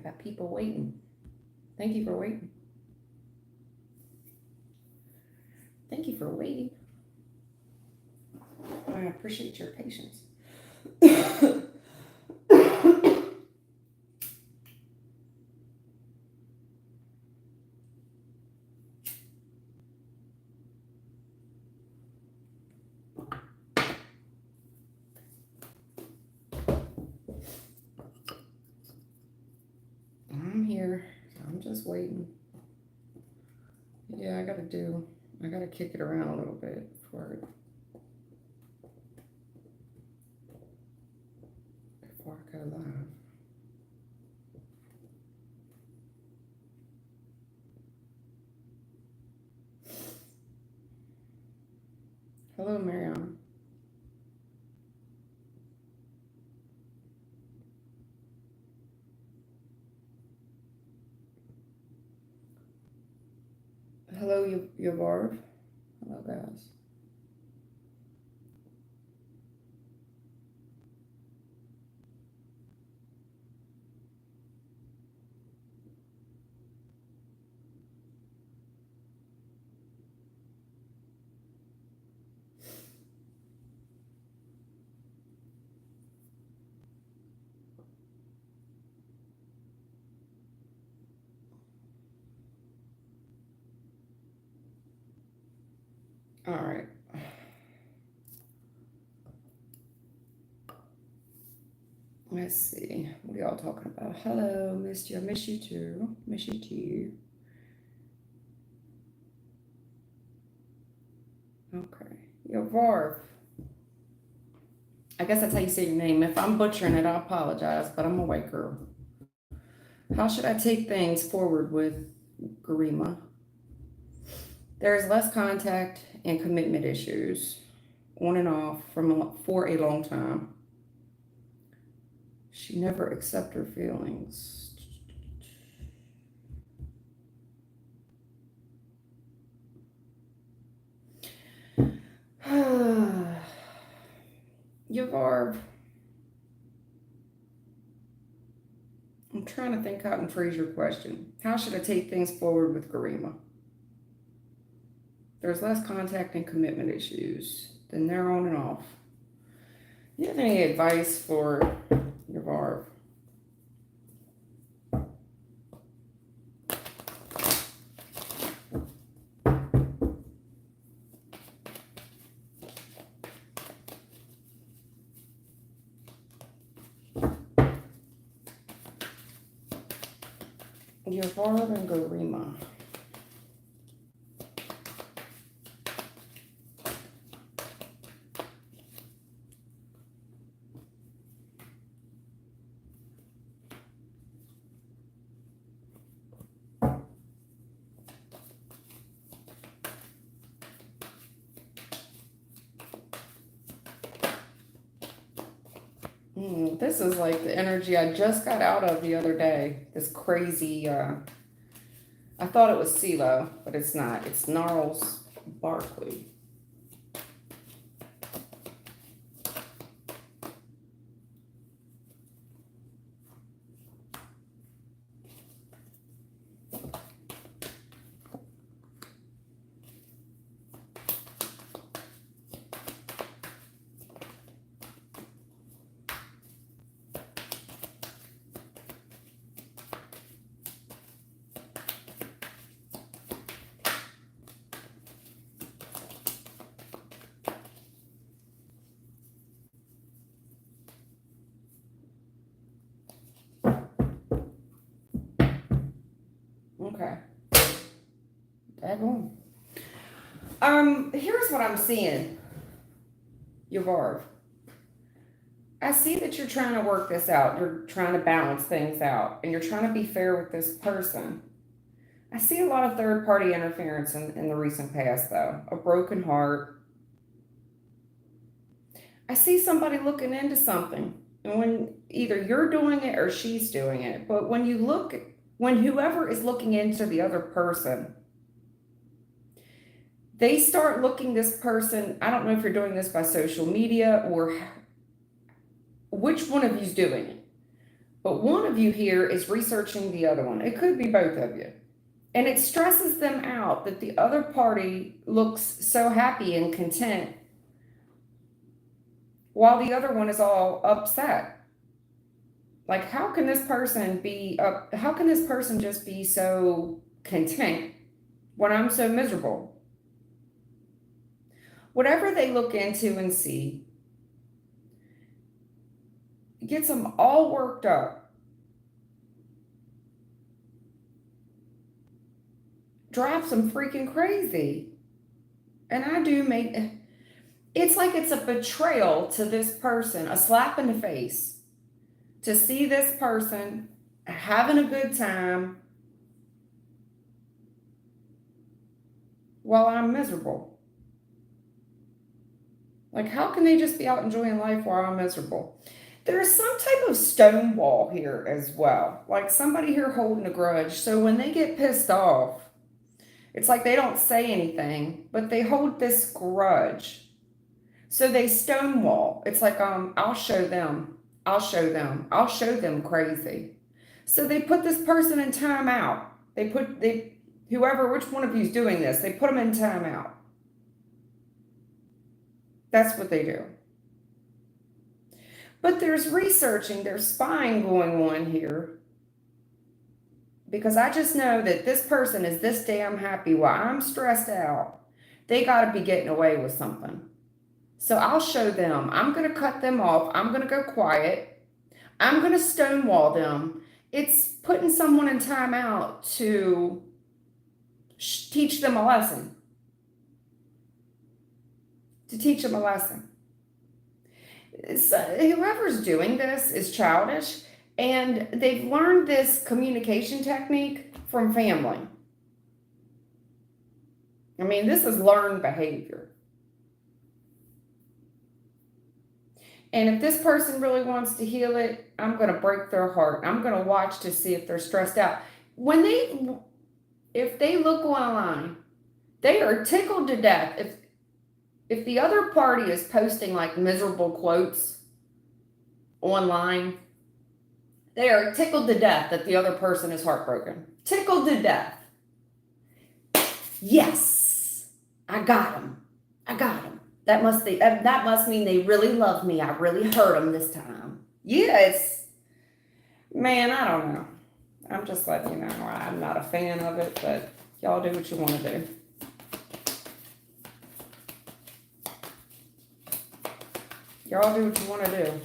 got people waiting. Thank you for waiting. Thank you for waiting. I appreciate your patience. I'm here. I'm just waiting. Yeah, I gotta kick it around a little bit before I go live. Hello, Mariana. Hello, Yavarv. Hello, guys. All right. Let's see. What are y'all talking about? Hello, missed you. I miss you too. Miss you too. Okay. Yavarv. I guess that's how you say your name. If I'm butchering it, I apologize, but I'm a white girl. How should I take things forward with Garima? There is less contact and commitment issues on and off for a long time. She never accepts her feelings. Yavarv. I'm trying to think out and phrase your question. How should I take things forward with Garima? There's less contact and commitment issues. Then they're on and off. You have any advice for Yavarv? Yavarv and Garima. This is like the energy I just got out of the other day. This crazy, I thought it was CeeLo, but it's not. It's Gnarls Barkley. Okay. Daggone. Here's what I'm seeing, Yavarv. I see that you're trying to work this out. You're trying to balance things out, and you're trying to be fair with this person. I see a lot of third party interference in the recent past, though. A broken heart. I see somebody looking into something, and when either you're doing it or she's doing it, but when whoever is looking into the other person, they start looking this person. I don't know if you're doing this by social media or which one of you's doing it, But one of you here is researching the other one. It could be both of you. And it stresses them out that the other party looks so happy and content while the other one is all upset. Like, how can this person be up? How can this person just be so content when I'm so miserable? Whatever they look into and see gets them all worked up, drives them freaking crazy. And I do make it's like it's a betrayal to this person, a slap in the face, to see this person having a good time while I'm miserable. Like, how can they just be out enjoying life while I'm miserable? There's some type of stonewall here as well. Like somebody here holding a grudge. So when they get pissed off, it's like they don't say anything, but they hold this grudge. So they stonewall. It's like, I'll show them. I'll show them. I'll show them crazy. So they put this person in timeout. Whoever, which one of you is doing this, they put them in timeout. That's what they do. But there's researching, there's spying going on here. Because I just know that this person is this damn happy while I'm stressed out. They got to be getting away with something. So I'll show them. I'm going to cut them off. I'm going to go quiet. I'm going to stonewall them. It's putting someone in timeout to teach them a lesson. To teach them a lesson. So whoever's doing this is childish, and they've learned this communication technique from family. I mean, this is learned behavior. And if this person really wants to heal it, I'm going to break their heart. I'm going to watch to see if they're stressed out. If they look online, they are tickled to death. If the other party is posting like miserable quotes online, they are tickled to death that the other person is heartbroken. Tickled to death. Yes, I got him. I got him. That must mean they really love me. I really hurt them this time. Yes. Man, I don't know. I'm just letting you know. I'm not a fan of it, but y'all do what you want to do. Y'all do what you want to do.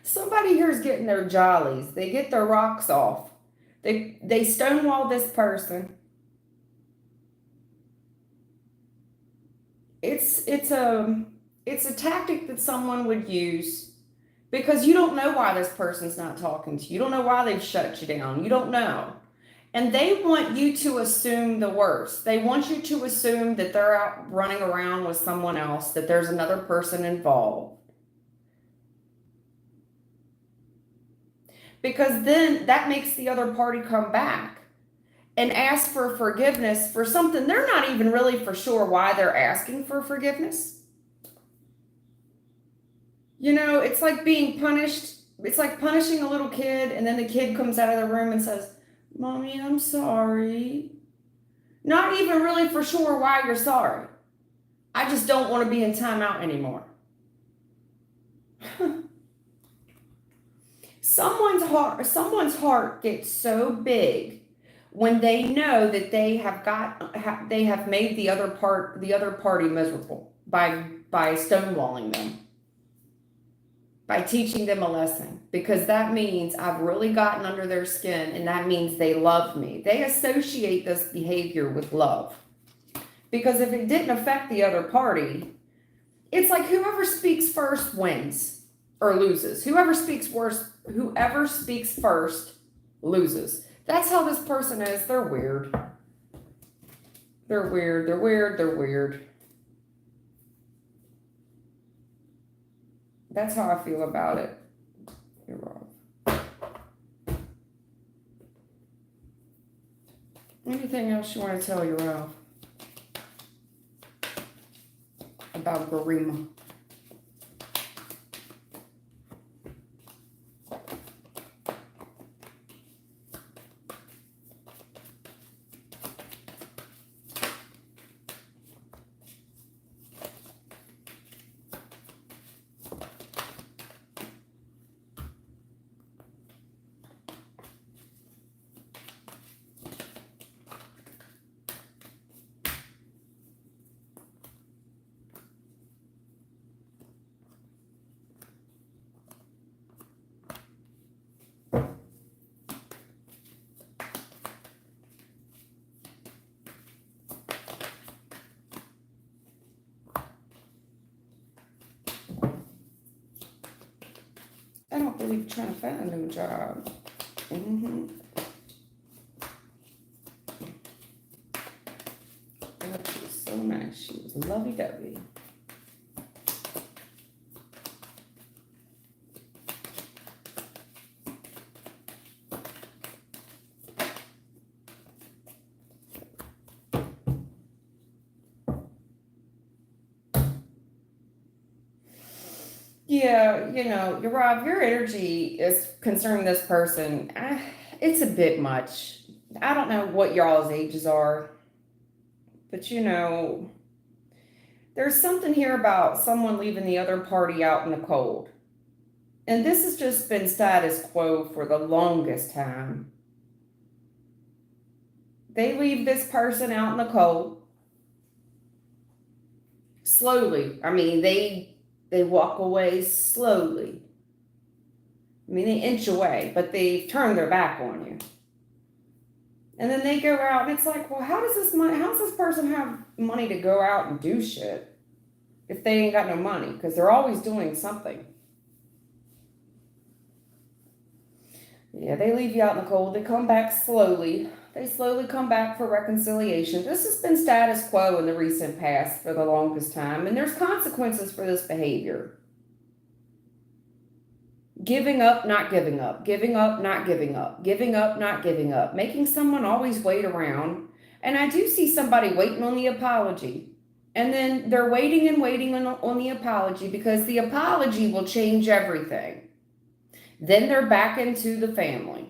Somebody here is getting their jollies. They get their rocks off. They stonewall this person. It's a tactic that someone would use because you don't know why this person's not talking to you. You don't know why they've shut you down. You don't know. And they want you to assume the worst. They want you to assume that they're out running around with someone else, that there's another person involved. Because then that makes the other party come back and ask for forgiveness for something they're not even really for sure why they're asking for forgiveness. You know, it's like being punished. It's like punishing a little kid, and then the kid comes out of the room and says, "Mommy, I'm sorry." Not even really for sure why you're sorry. I just don't want to be in timeout anymore. Someone's heart gets so big when they know that they have made the other party miserable by stonewalling them, by teaching them a lesson, because that means I've really gotten under their skin, and that means they love me. They associate this behavior with love, because if it didn't affect the other party, it's like whoever speaks first wins or loses. Whoever speaks first loses. That's how this person is. They're weird. They're weird. They're weird. They're weird. That's how I feel about it. You're wrong. Anything else you want to tell your Ralph about Garima? I don't believe you're trying to find a new job. Mm-hmm. Oh, she was so nice. She was lovey-dovey. Yeah, Rob, your energy is concerning this person. It's a bit much. I don't know what y'all's ages are, but there's something here about someone leaving the other party out in the cold. And this has just been status quo for the longest time. They leave this person out in the cold slowly. I mean, they walk away slowly. I mean, they inch away, but they turn their back on you. And then they go out, and it's like, well, how does this person have money to go out and do shit if they ain't got no money? Because they're always doing something. Yeah, they leave you out in the cold. They come back slowly. They slowly come back for reconciliation. This has been status quo in the recent past for the longest time, and there's consequences for this behavior. Giving up, not giving up. Giving up, not giving up. Giving up, not giving up. Making someone always wait around. And I do see somebody waiting on the apology. And then they're waiting and waiting on the apology because the apology will change everything. Then they're back into the family.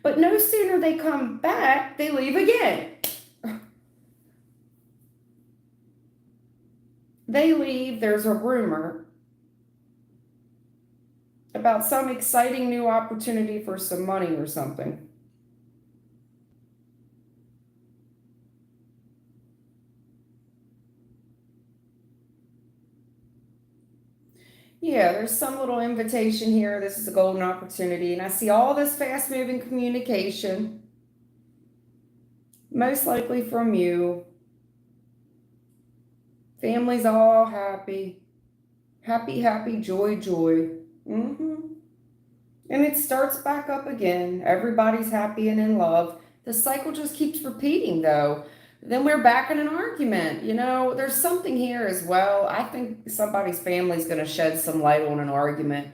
But no sooner they come back, they leave again. They leave, there's a rumor about some exciting new opportunity for some money or something. Yeah, there's some little invitation here. This is a golden opportunity. And I see all this fast moving communication, most likely from you. Family's all happy. Happy, happy, joy, joy. And it starts back up again. Everybody's happy and in love. The cycle just keeps repeating, though. Then we're back in an argument. There's something here as well. I think somebody's family's going to shed some light on an argument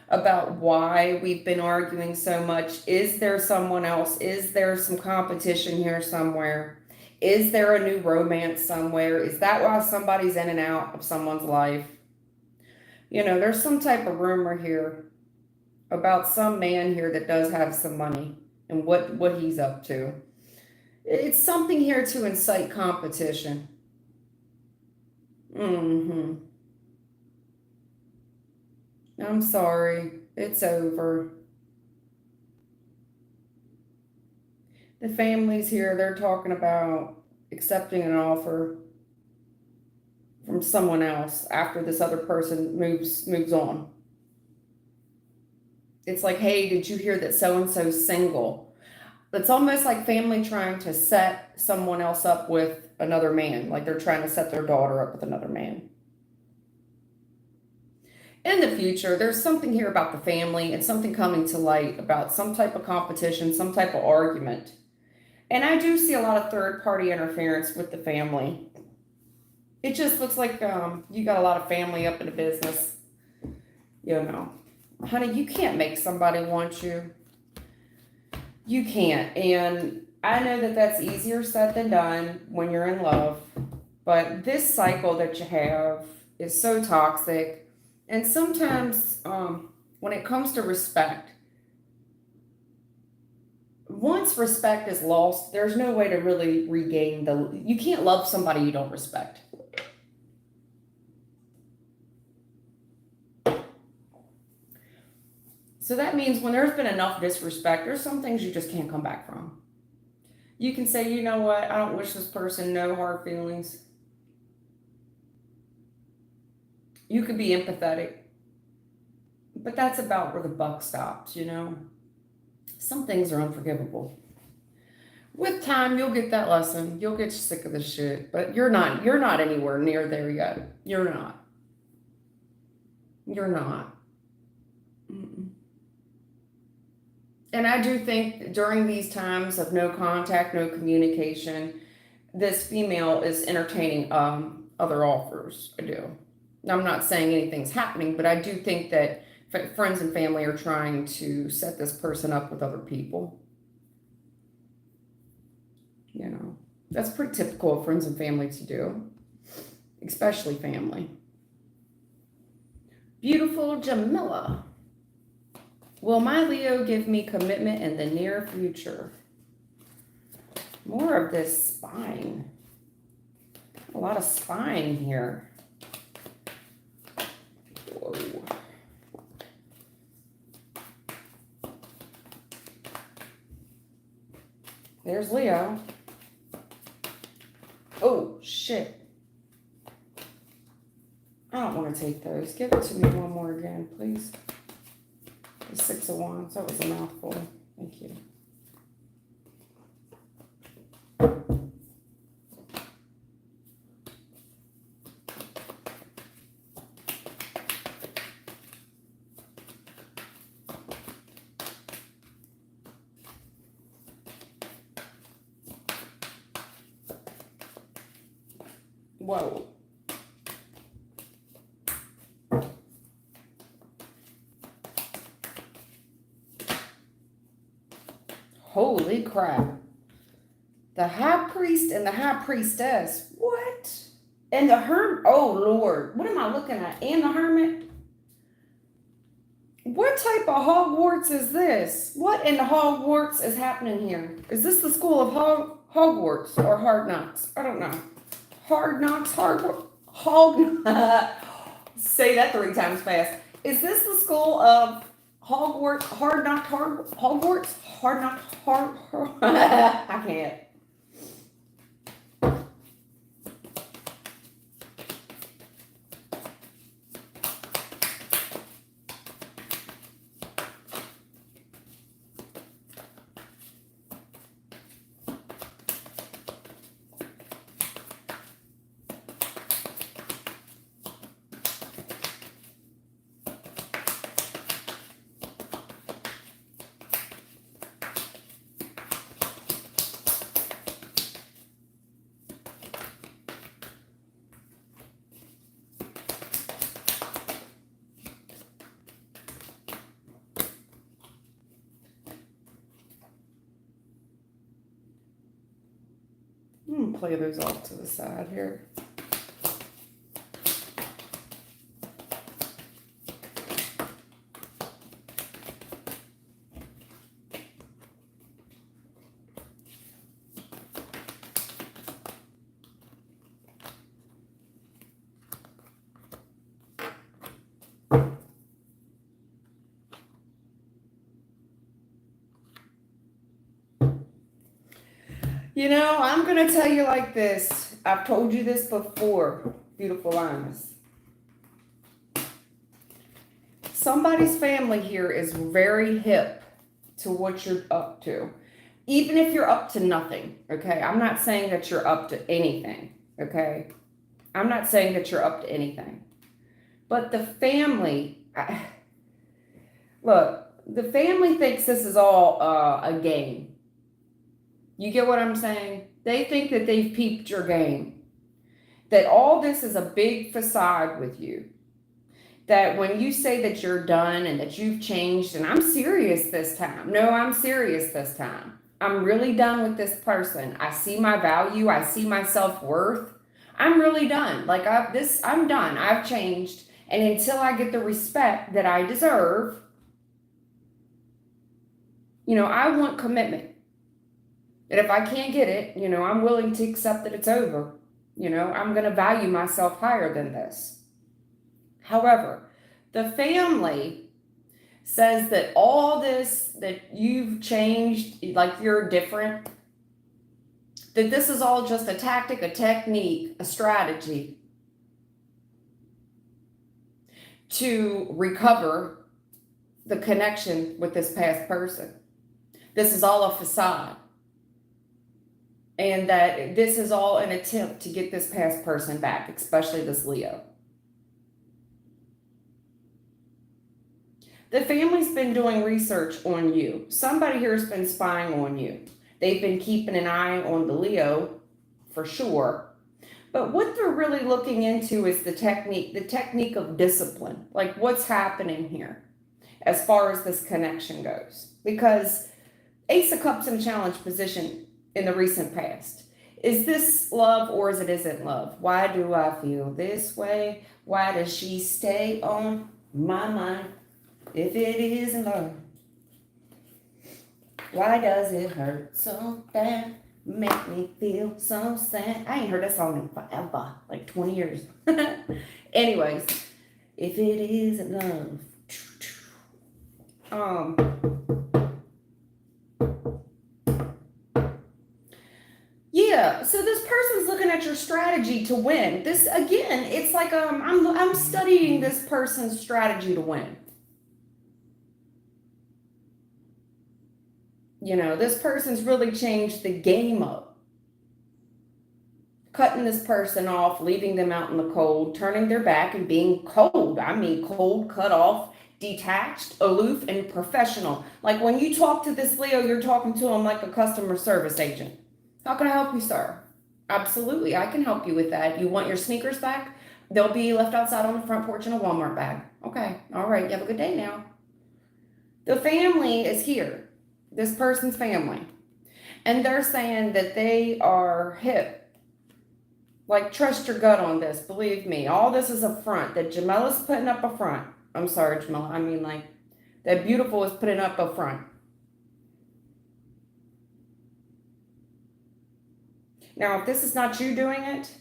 about why we've been arguing so much. Is there someone else? Is there some competition here somewhere? Is there a new romance somewhere? Is that why somebody's in and out of someone's life? There's some type of rumor here about some man here that does have some money and what he's up to. It's something here to incite competition. I'm sorry. It's over. The families here, they're talking about accepting an offer from someone else after this other person moves on. It's like, hey, did you hear that so-and-so's single? It's almost like family trying to set someone else up with another man, like they're trying to set their daughter up with another man. In the future, there's something here about the family and something coming to light about some type of competition, some type of argument. And I do see a lot of third-party interference with the family. It just looks like you got a lot of family up in the business. Honey, you can't make somebody want you. You can't. And I know that that's easier said than done when you're in love, but this cycle that you have is so toxic. And sometimes, when it comes to respect, once respect is lost, there's no way to really regain you can't love somebody you don't respect. So that means when there's been enough disrespect, there's some things you just can't come back from. You can say, you know what, I don't wish this person no hard feelings. You could be empathetic, but that's about where the buck stops, you know? Some things are unforgivable. With time, you'll get that lesson. You'll get sick of this shit, but you're not anywhere near there yet. You're not. You're not. Mm-mm. And I do think during these times of no contact, no communication, this female is entertaining other offers. I do. I'm not saying anything's happening, but I do think that friends and family are trying to set this person up with other people. You know, that's pretty typical of friends and family to do, especially family. Beautiful Jamila. Will my Leo give me commitment in the near future? More of this spine. A lot of spine here. Whoa. There's Leo. Oh, shit. I don't want to take those. Give it to me one more again, please. The 6 of Wands. That was a mouthful. Thank you. Whoa. Holy crap. The high priest and the high priestess. What? And the hermit. Oh, Lord. What am I looking at? And the hermit? What type of Hogwarts is this? What in the Hogwarts is happening here? Is this the school of Hogwarts or Hard Knocks? I don't know. Hard Knocks, say that 3 times fast. Is this the school of Hogwarts, Hogwarts, I can't. I'm gonna play those off to the side here. You know, I'm going to tell you like this. I've told you this before, beautiful Linus. Somebody's family here is very hip to what you're up to. Even if you're up to nothing, okay? I'm not saying that you're up to anything, okay? I'm not saying that you're up to anything. But the family, look, the family thinks this is all a game. You get what I'm saying? They think that they've peeped your game. That all this is a big facade with you. That when you say that you're done and that you've changed, and I'm serious this time. No, I'm serious this time. I'm really done with this person. I see my value. I see my self-worth. I'm really done. Like I'm done. I've changed. And until I get the respect that I deserve, I want commitment. And if I can't get it, I'm willing to accept that it's over. I'm going to value myself higher than this. However, the family says that all this, that you've changed, like you're different, that this is all just a tactic, a technique, a strategy to recover the connection with this past person. This is all a facade. And that this is all an attempt to get this past person back, especially this Leo. The family's been doing research on you. Somebody here has been spying on you. They've been keeping an eye on the Leo for sure. But what they're really looking into is the technique of discipline. Like what's happening here as far as this connection goes. Because Ace of Cups in a challenge position in the recent past. Is this love or is it isn't love? Why do I feel this way? Why does she stay on my mind if it isn't love? Why does it hurt so bad? Make me feel so sad. I ain't heard that song in forever, like 20 years. Anyways, if it isn't love. Yeah, so this person's looking at your strategy to win. This again, it's like I'm studying this person's strategy to win. This person's really changed the game up. Cutting this person off, leaving them out in the cold, turning their back and being cold. I mean cold, cut off, detached, aloof, and professional. Like when you talk to this Leo, you're talking to him like a customer service agent. How can I help you, sir? Absolutely, I can help you with that. You want your sneakers back? They'll be left outside on the front porch in a Walmart bag. Okay, all right, you have a good day now. The family is here. This person's family. And they're saying that they are hip. Like, trust your gut on this. Believe me. All this is a front. That Jamila's putting up a front. I'm sorry, Jamila. I mean, like, that Beautiful is putting up a front. Now, if this is not you doing it,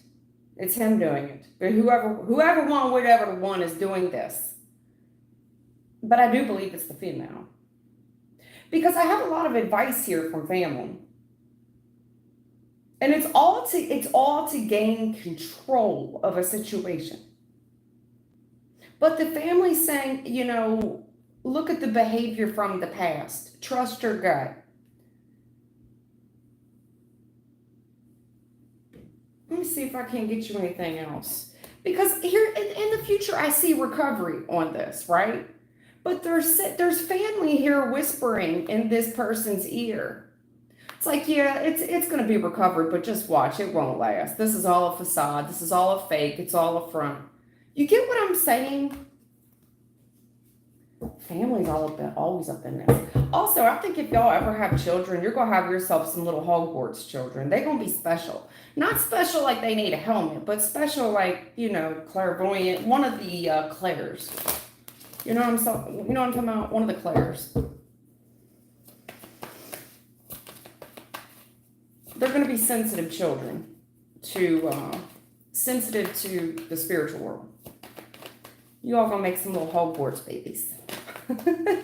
it's him doing it. But whoever won, whatever one is doing this. But I do believe it's the female. Because I have a lot of advice here from family. And it's all to gain control of a situation. But the family's saying, look at the behavior from the past. Trust your gut. Let me see if I can get you anything else. Because here in the future, I see recovery on this, right? But there's family here whispering in this person's ear. It's like, yeah, it's going to be recovered, but just watch. It won't last. This is all a facade. This is all a fake. It's all a front. You get what I'm saying? Family's always up in this. Also, I think if y'all ever have children, you're going to have yourself some little Hogwarts children. They're going to be special. Not special like they need a helmet, but special like, clairvoyant. One of the Claires. You know what I'm talking about? One of the Claires. They're going to be sensitive children sensitive to the spiritual world. You all going to make some little Hogwarts babies. I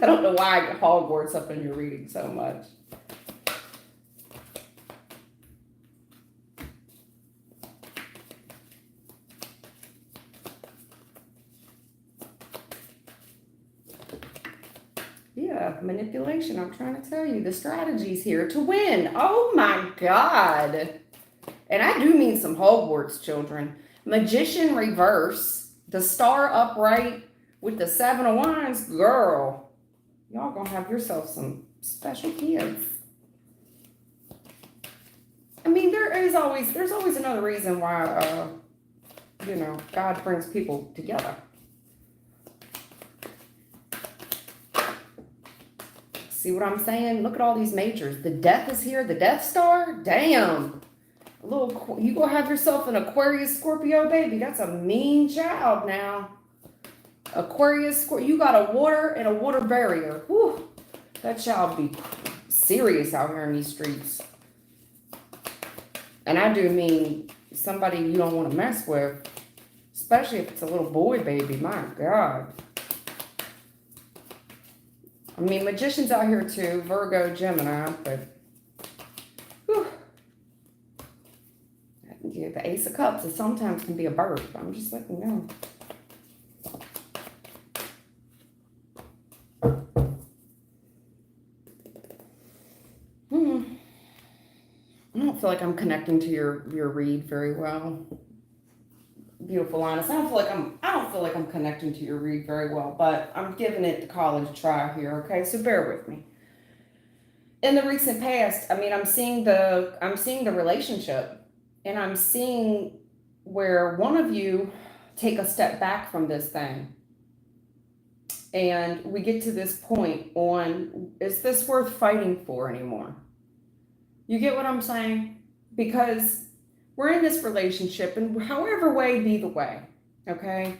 don't know why I get Hogwarts up in your reading so much. Yeah, manipulation. I'm trying to tell you the strategy's here to win. Oh my God. And I do mean some Hogwarts children. Magician reverse, the star upright with the 7 of Wands. Girl, y'all gonna have yourself some special kids. I mean, there's always another reason why, God brings people together. See what I'm saying? Look at all these majors. The death is here. The Death Star. Damn. You gonna have yourself an Aquarius Scorpio baby. That's a mean child now. Aquarius, you got a water and a water barrier. Whew. That child be serious out here in these streets. And I do mean somebody you don't want to mess with. Especially if it's a little boy baby. My God. I mean, magician's out here too. Virgo, Gemini. But, whew. Yeah, the Ace of Cups is sometimes can be a bird. I'm just letting you know. I don't feel like I'm connecting to your read very well. Beautiful Linus. I don't feel like I'm connecting to your read very well, but I'm giving it the college try here, okay? So bear with me. In the recent past, I mean, I'm seeing the relationship, and I'm seeing where one of you take a step back from this thing. And we get to this point on, is this worth fighting for anymore? You get what I'm saying? Because we're in this relationship, and however way be the way, okay?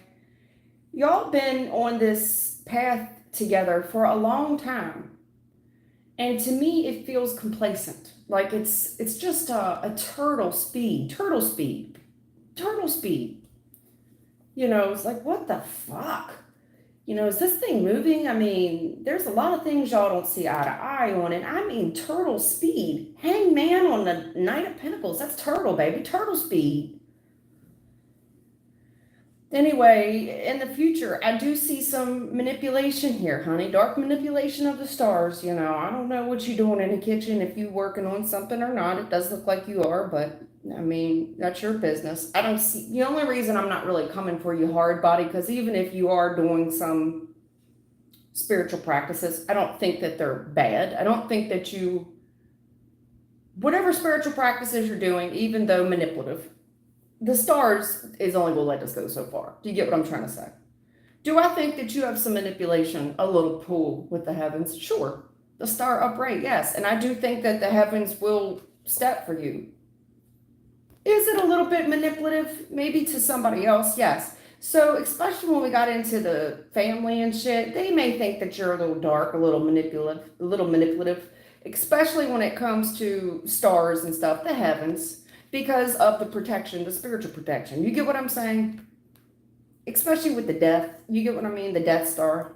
Y'all been on this path together for a long time. And to me, it feels complacent. Like it's just a turtle speed. You know, it's like, what the fuck? You know, is this thing moving? I mean, there's a lot of things y'all don't see eye to eye on. And I mean, turtle speed. Hangman on the Knight of Pentacles. That's turtle, baby. Turtle speed. Anyway, in the future, I do see some manipulation here, honey. Dark manipulation of the stars. You know, I don't know what you're doing in the kitchen, if you working on something or not. It does look like you are, but I mean, that's your business. I don't see, the only reason I'm not really coming for you hard, body, because even if you are doing some spiritual practices, I don't think that they're bad. I don't think that whatever spiritual practices you're doing, even though manipulative, the stars is only will let us go so far. Do you get what I'm trying to say? Do I think that you have some manipulation, a little pull with the heavens? Sure. The star upright, yes. And I do think that the heavens will step for you. Is it a little bit manipulative? Maybe to somebody else, yes. So especially when we got into the family and shit, they may think that you're a little dark, a little manipulative, especially when it comes to stars and stuff, the heavens, because of the protection, the spiritual protection. You get what I'm saying? Especially with the death. You get what I mean? The Death Star.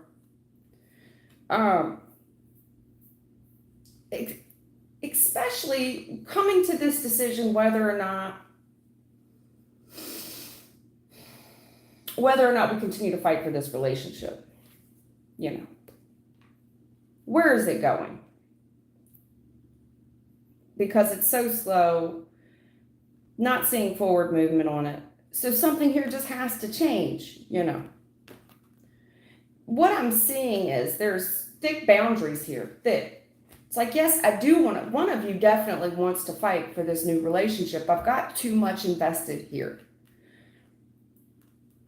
Especially coming to this decision whether or not we continue to fight for this relationship. You know, where is it going? Because it's so slow, not seeing forward movement on it. So something here just has to change, you know. What I'm seeing is there's thick boundaries here, thick. It's like, yes, I do want to, one of you definitely wants to fight for this new relationship. I've got too much invested here.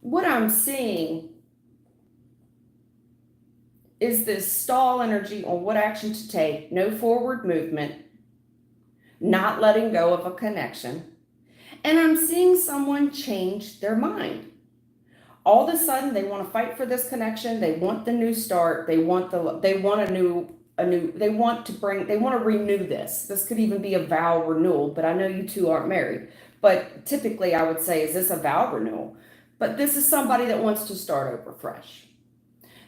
What I'm seeing is this stall energy on what action to take, no forward movement, not letting go of a connection. And I'm seeing someone change their mind. All of a sudden, they want to fight for this connection. They want the new start. They want to renew this. This could even be a vow renewal, but I know you two aren't married. But typically I would say, is this a vow renewal? But this is somebody that wants to start over fresh.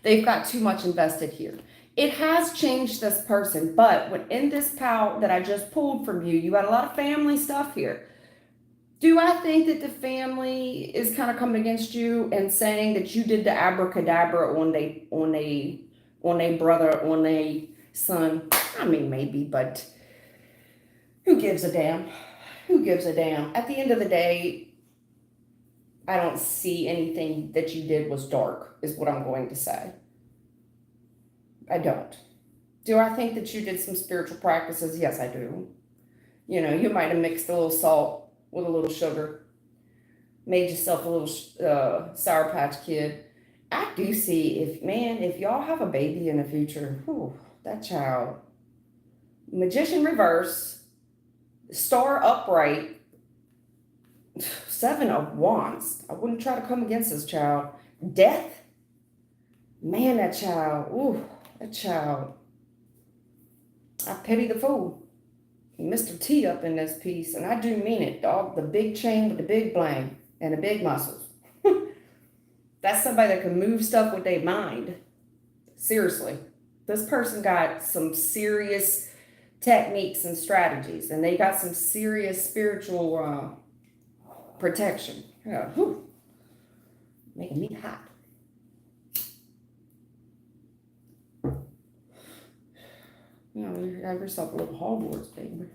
They've got too much invested here. It has changed this person, but when in this pile that I just pulled from you, you got a lot of family stuff here. Do I think that the family is kind of coming against you and saying that you did the abracadabra on a brother, on a son? I mean, maybe, but who gives a damn? Who gives a damn? At the end of the day, I don't see anything that you did was dark, is what I'm going to say. I don't. Do I think that you did some spiritual practices? Yes, I do. You know, you might have mixed a little salt with a little sugar, made yourself a little Sour Patch Kid. I do see if y'all have a baby in the future, whew, that child, magician reverse, star upright, 7 of Wands. I wouldn't try to come against this child. Death, man, that child, ooh, that child. I pity the fool. Mr. T up in this piece, and I do mean it, dog. The big chain with the big bling and the big muscles. That's somebody that can move stuff with their mind. Seriously. This person got some serious techniques and strategies, and they got some serious spiritual protection. Yeah, whew. Making me hot. You know, you have yourself a little Hogwarts, baby.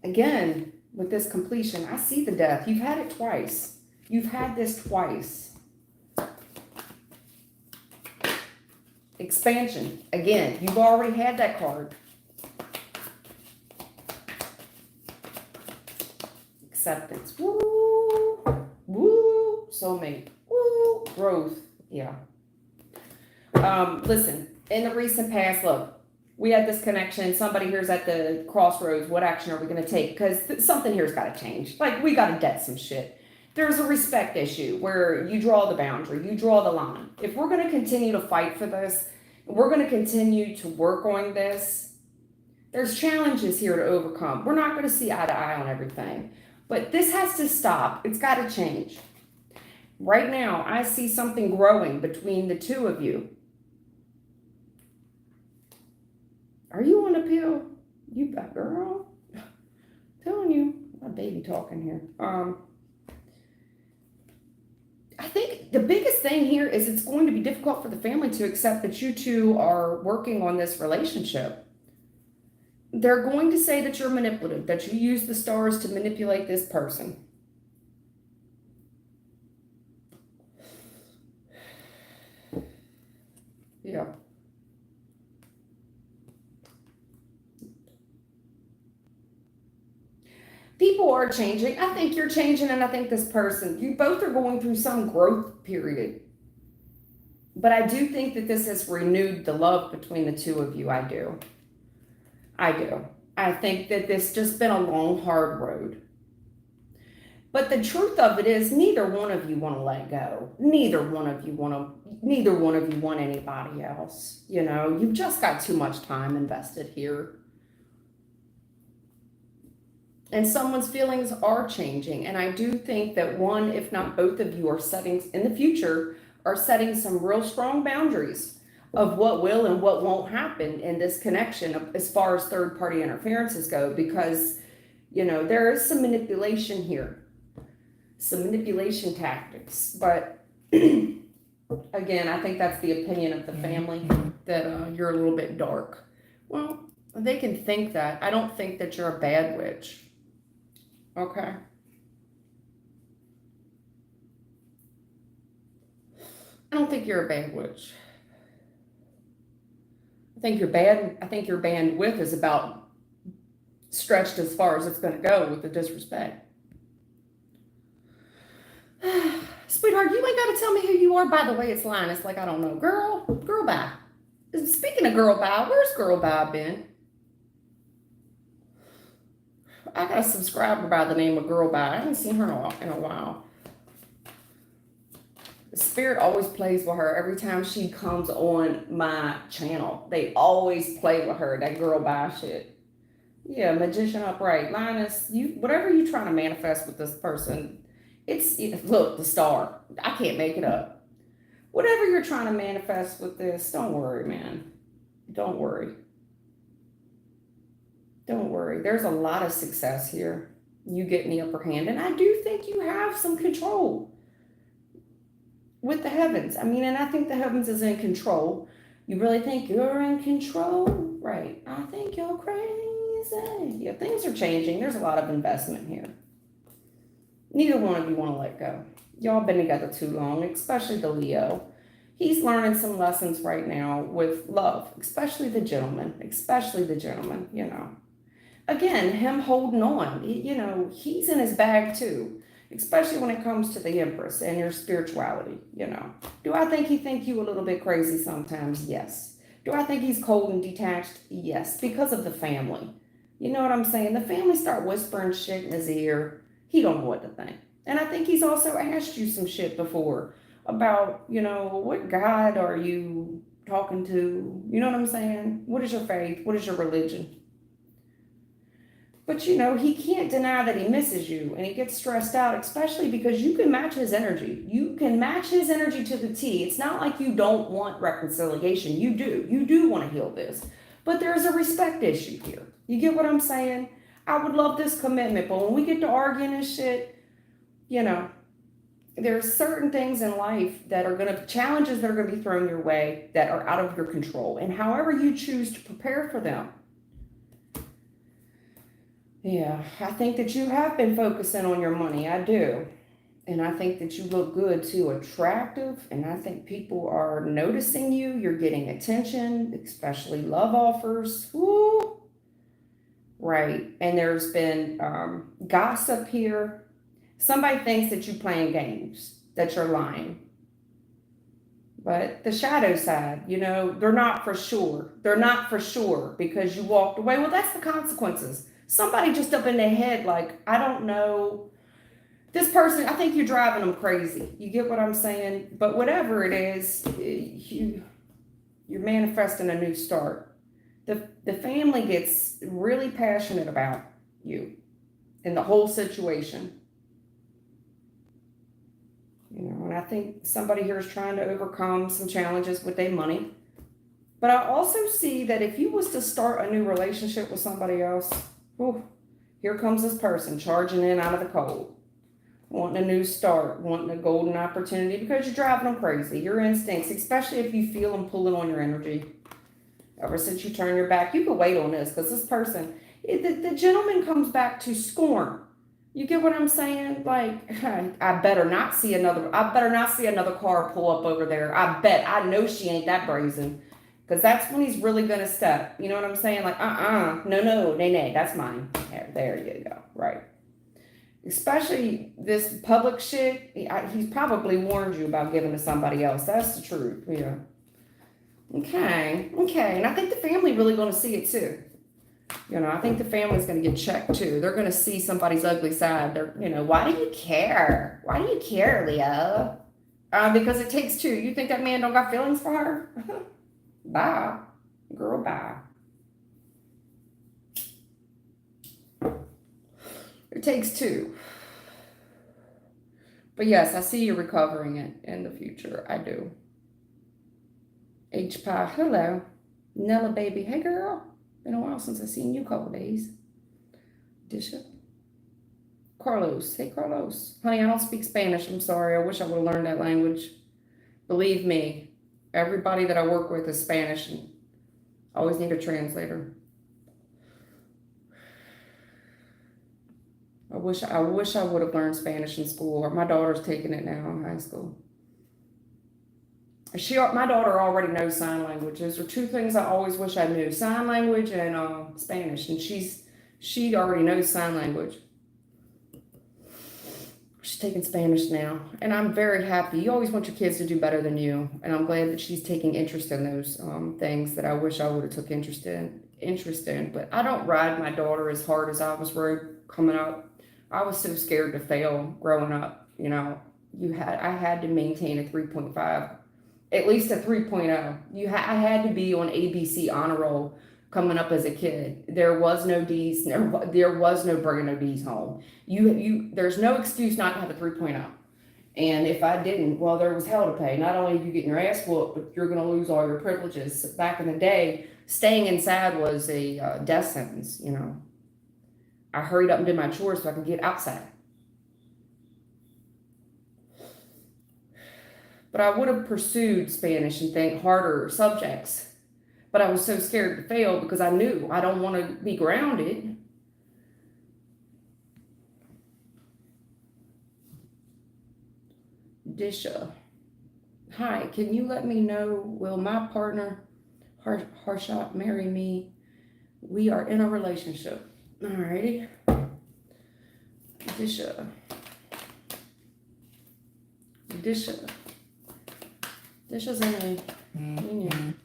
Again, with this completion, I see the death. You've had it twice. You've had this twice. Expansion. Again, you've already had that card. Acceptance. Woo. Woo. Soulmate. Woo. Growth. Yeah. Listen. In the recent past, look, we had this connection. Somebody here's at the crossroads. What action are we going to take? Because something here's got to change. Like, we got to debt some shit. There's a respect issue where you draw the boundary. You draw the line. If we're going to continue to fight for this, we're going to continue to work on this, there's challenges here to overcome. We're not going to see eye to eye on everything. But this has to stop. It's got to change. Right now, I see something growing between the two of you. Are you on a pill? You got girl. Telling you, my baby talking here. I think the biggest thing here is it's going to be difficult for the family to accept that you two are working on this relationship. They're going to say that you're manipulative, that you use the stars to manipulate this person. Yeah. People are changing. I think you're changing, and I think this person, you both are going through some growth period. But I do think that this has renewed the love between the two of you. I do. I do. I think that this just been a long, hard road. But the truth of it is, neither one of you want to let go. Neither one of you want anybody else. You know, you've just got too much time invested here. And someone's feelings are changing. And I do think that one, if not both of you, are setting, in the future, are setting some real strong boundaries of what will and what won't happen in this connection as far as third-party interferences go. Because, you know, there is some manipulation here. Some manipulation tactics. But, again, I think that's the opinion of the family, that you're a little bit dark. Well, they can think that. I don't think that you're a bad witch. Okay. I don't think you're a bad witch. I think your bandwidth is about stretched as far as it's going to go with the disrespect. Sweetheart, you ain't got to tell me who you are. By the way, it's Linus. Like, I don't know. Girl bye. Speaking of girl bye, where's girl bye been? I got a subscriber by the name of Girl Bye. I haven't seen her in a while. The spirit always plays with her every time she comes on my channel. They always play with her, that Girl Bye shit. Yeah, magician upright. Linus, whatever you trying to manifest with this person, look, the star. I can't make it up. Whatever you're trying to manifest with this, don't worry, man. Don't worry. Don't worry. There's a lot of success here. You getting the upper hand. And I do think you have some control with the heavens. I mean, and I think the heavens is in control. You really think you're in control? Right. I think you're crazy. Yeah, things are changing. There's a lot of investment here. Neither one of you want to let go. Y'all been together too long, especially the Leo. He's learning some lessons right now with love, especially the gentleman, you know. Again, him holding on, you know, he's in his bag too. especially when it comes to the Empress and your spirituality, you know. Do I think he think you a little bit crazy sometimes? Yes. Do I think he's cold and detached? Yes, because of the family. You know what I'm saying? The family start whispering shit in his ear. He don't know what to think. And I think he's also asked you some shit before about, you know, what God are you talking to? You know what I'm saying? What is your faith? What is your religion? But you know, he can't deny that he misses you and he gets stressed out, especially because you can match his energy. You can match his energy to the T. It's not like you don't want reconciliation. You do. You do want to heal this. But there's a respect issue here. You get what I'm saying? I would love this commitment, but when we get to arguing and shit, you know, there's certain things in life that are going to, challenges that are going to be thrown your way that are out of your control. And however you choose to prepare for them. Yeah, I think that you have been focusing on your money. I do. And I think that you look good too, attractive. And I think people are noticing you. You're getting attention, especially love offers. Woo! Right. And there's been gossip here. Somebody thinks that you're playing games, that you're lying. But the shadow side, you know, they're not for sure. They're not for sure because you walked away. Well, that's the consequences. Somebody just up in their head, like, I don't know. This person, I think you're driving them crazy. You get what I'm saying? But whatever it is, you're manifesting a new start. The family gets really passionate about you and the whole situation. You know, and I think somebody here is trying to overcome some challenges with their money. But I also see that if you was to start a new relationship with somebody else, whew, here comes this person charging in out of the cold, wanting a new start, wanting a golden opportunity because you're driving them crazy. Your instincts, especially if you feel them pulling on your energy. Ever since you turn your back, you could wait on this because this person, the gentleman comes back to scorn. You get what I'm saying? Like, I better not see another car pull up over there. I know she ain't that brazen. Because that's when he's really going to step. You know what I'm saying? Like, no, nay, that's mine. There you go. Right. Especially this public shit, he's probably warned you about giving to somebody else. That's the truth. Yeah. Okay. And I think the family really going to see it too. You know, I think the family's going to get checked too. They're going to see somebody's ugly side. They're, you know, why do you care? Why do you care, Leo? Because it takes two. You think that man don't got feelings for her? Bye. Girl, bye. It takes two. But yes, I see you recovering it in the future. I do. H-Pie, hello. Nella, baby. Hey, girl. Been a while since I seen you a couple days. Disha. Carlos. Hey, Carlos. Honey, I don't speak Spanish. I'm sorry. I wish I would have learned that language. Believe me, everybody that I work with is Spanish and I always need a translator. I wish I would have learned Spanish in school. My daughter's taking it now in high school. My daughter already knows sign language. Those are two things I always wish I knew: sign language and Spanish. And she already knows sign language. She's taking Spanish now, and I'm very happy. You always want your kids to do better than you, and I'm glad that she's taking interest in those things that I wish I would have took interest in. But I don't ride my daughter as hard as I was coming up. I was so scared to fail growing up. You know, I had to maintain a 3.5. At least a 3.0. I had to be on ABC honor roll coming up as a kid. There was no D's. There was no bringing no D's home. There's no excuse not to have a 3.0. And if I didn't, well, there was hell to pay. Not only are you getting your ass whooped, but you're going to lose all your privileges. Back in the day, staying inside was a death sentence. You know, I hurried up and did my chores so I could get outside. But I would have pursued Spanish and think harder subjects. But I was so scared to fail because I knew I don't want to be grounded. Disha. Hi, can you let me know, will my partner, Harshat, marry me? We are in a relationship. Alrighty. Disha. Dishes in union.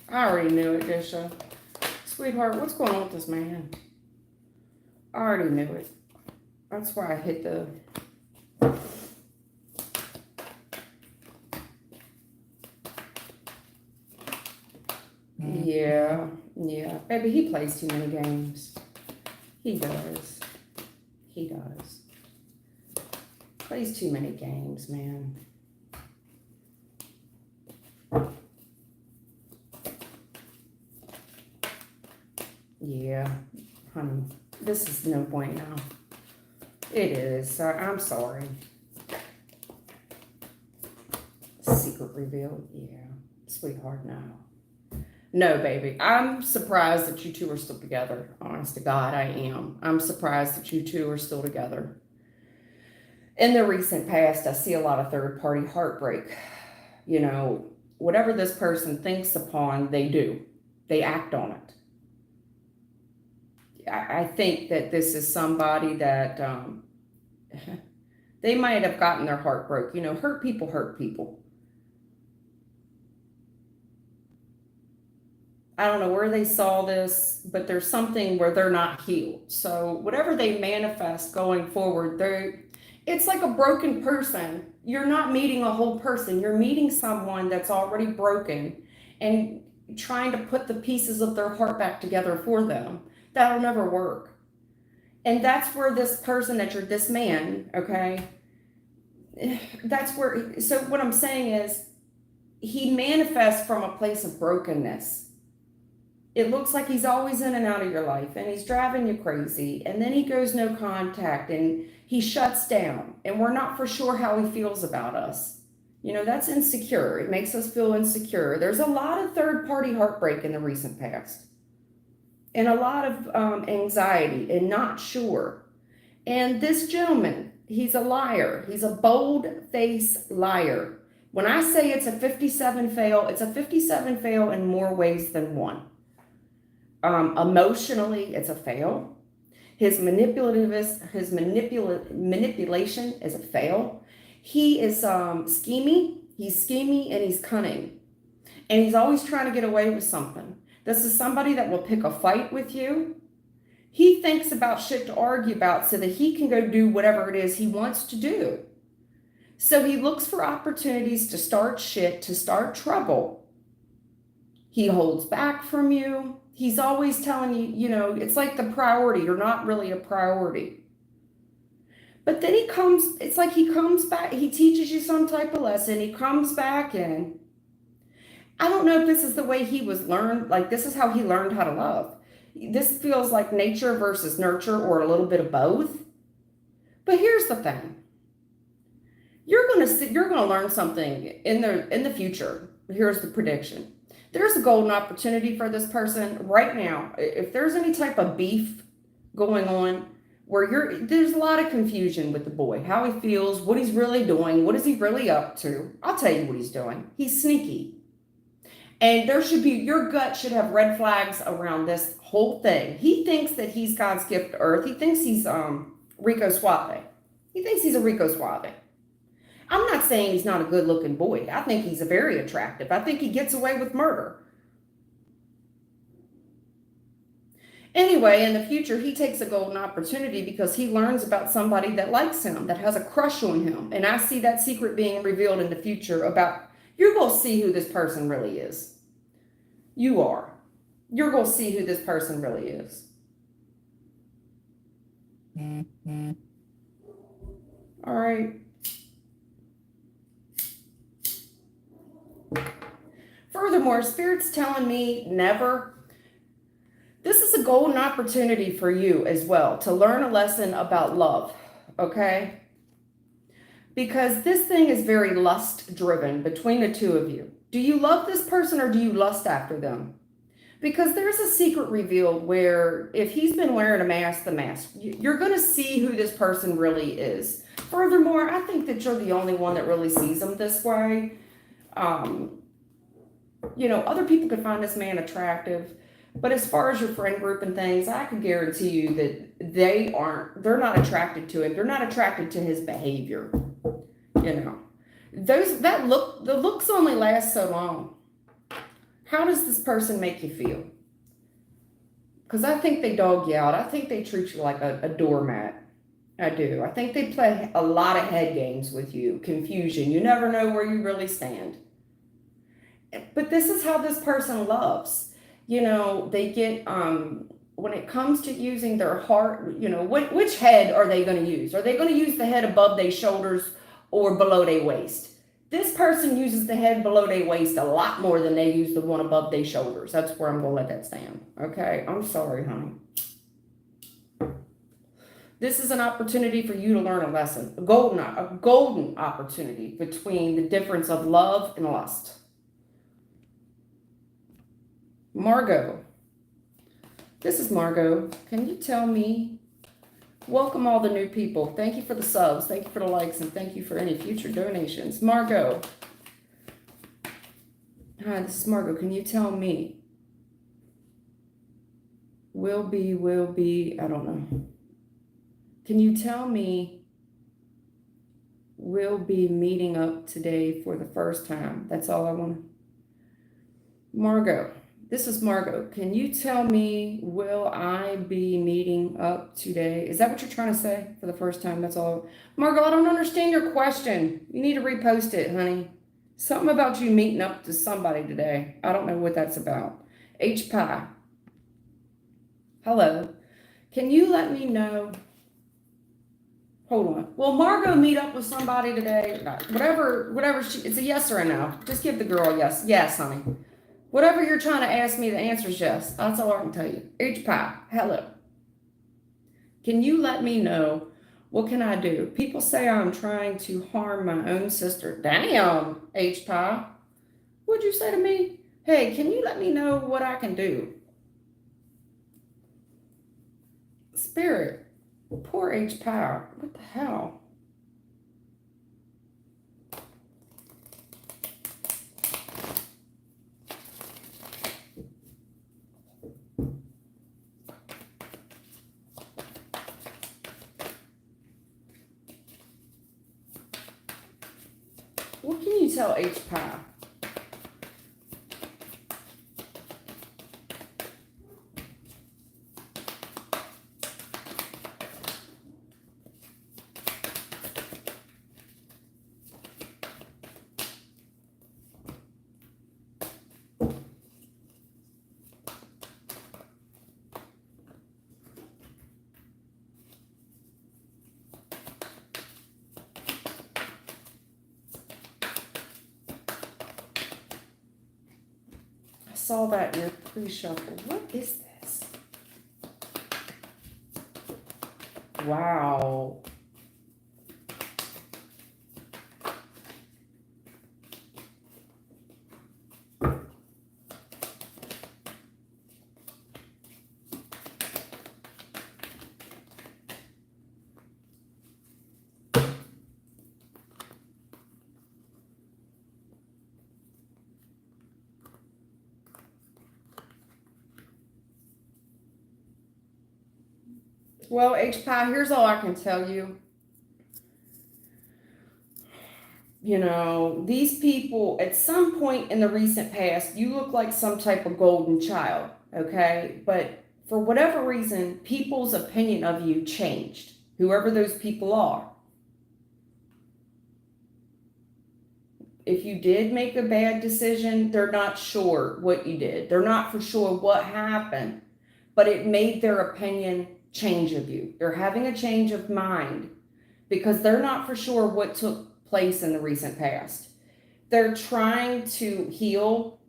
I already knew it, Disha. Sweetheart, what's going on with this man? I already knew it. That's why I hit the... Yeah. Baby, he plays too many games. He does. Plays too many games, man. Yeah, honey, this is no point now. It is. I'm sorry. Secret revealed. Yeah, sweetheart, no. No, baby. I'm surprised that you two are still together. Honest to God, I am. I'm surprised that you two are still together. In the recent past, I see a lot of third-party heartbreak. You know, whatever this person thinks upon, they do. They act on it. I think that this is somebody that they might have gotten their heart broke. You know, hurt people hurt people. I don't know where they saw this, but there's something where they're not healed. So whatever they manifest going forward, it's like a broken person. You're not meeting a whole person. You're meeting someone that's already broken and trying to put the pieces of their heart back together for them. That'll never work. And that's where this person this man, okay? That's where, so what I'm saying is he manifests from a place of brokenness. It looks like he's always in and out of your life and he's driving you crazy. And then he goes no contact and he shuts down and we're not for sure how he feels about us. You know, that's insecure. It makes us feel insecure. There's a lot of third-party heartbreak in the recent past and a lot of anxiety and not sure. And this gentleman, he's a liar. He's a bold-faced liar. When I say it's a 57 fail, it's a 57 fail in more ways than one. Emotionally, it's a fail. His manipulation is a fail. He is scheming. He's scheming and he's cunning. And he's always trying to get away with something. This is somebody that will pick a fight with you. He thinks about shit to argue about so that he can go do whatever it is he wants to do. So he looks for opportunities to start shit, to start trouble. He holds back from you. He's always telling you, you know, it's like the priority. You're not really a priority. But then it's like he comes back. He teaches you some type of lesson. He comes back and I don't know if this is the way he was learned. Like this is how he learned how to love. This feels like nature versus nurture or a little bit of both. But here's the thing. You're going to learn something in the future. Here's the prediction. There's a golden opportunity for this person right now. If there's any type of beef going on where there's a lot of confusion with the boy, how he feels, what he's really doing, what is he really up to? I'll tell you what he's doing. He's sneaky. And your gut should have red flags around this whole thing. He thinks that he's God's gift to earth. He thinks he's Rico Suave. He thinks he's a Rico Suave. I'm not saying he's not a good looking boy. I think he's very attractive. I think he gets away with murder. Anyway, in the future, he takes a golden opportunity because he learns about somebody that likes him, that has a crush on him. And I see that secret being revealed in the future about, you're going to see who this person really is. You are. You're going to see who this person really is. All right. Furthermore, Spirit's telling me never. This is a golden opportunity for you as well to learn a lesson about love, okay? Because this thing is very lust driven between the two of you. Do you love this person or do you lust after them? Because there's a secret revealed where if he's been wearing a mask, you're going to see who this person really is. Furthermore, I think that you're the only one that really sees him this way. You know, other people could find this man attractive, But as far as your friend group and things, I can guarantee you that they're not attracted to him. They're not attracted to his behavior. You know, the looks only last so long. How does this person make you feel? Because I think they dog you out. I think they treat you like a doormat. I do. I think they play a lot of head games with you, confusion. You never know where you really stand. But this is how this person loves. You know, they get, when it comes to using their heart, you know, which head are they going to use? Are they going to use the head above their shoulders or below their waist? This person uses the head below their waist a lot more than they use the one above their shoulders. That's where I'm going to let that stand. Okay? I'm sorry, honey. This is an opportunity for you to learn a lesson, a golden opportunity between the difference of love and lust. Margot. This is Margot. Can you tell me? Welcome all the new people. Thank you for the subs. Thank you for the likes. And thank you for any future donations. Margot. Hi, this is Margot. Can you tell me? Will be, I don't know. Can you tell me we'll be meeting up today for the first time? That's all I want to. Margot. This is Margot. Can you tell me, will I be meeting up today? Is that what you're trying to say for the first time? That's all. Margot, I don't understand your question. You need to repost it, honey. Something about you meeting up to somebody today. I don't know what that's about. H Pie. Hello. Can you let me know? Hold on. Will Margot meet up with somebody today? Whatever it's a yes or a no. Just give the girl a yes. Yes, honey. Whatever you're trying to ask me, the answer is yes. That's all I can tell you. H Pie, hello. Can you let me know, what can I do? People say I'm trying to harm my own sister. Damn, H Pie. What'd you say to me? Hey, can you let me know what I can do? Spirit, poor H Pie. What the hell? What can you tell H Pie? Saw that in your pre-shuffle. What is this? Wow. Well, H Pie, here's all I can tell you. You know, these people, at some point in the recent past, you look like some type of golden child, okay? But for whatever reason, people's opinion of you changed, whoever those people are. If you did make a bad decision, they're not sure what you did. They're not for sure what happened, but it made their opinion change of you. They're having a change of mind because they're not for sure what took place in the recent past. They're trying to heal,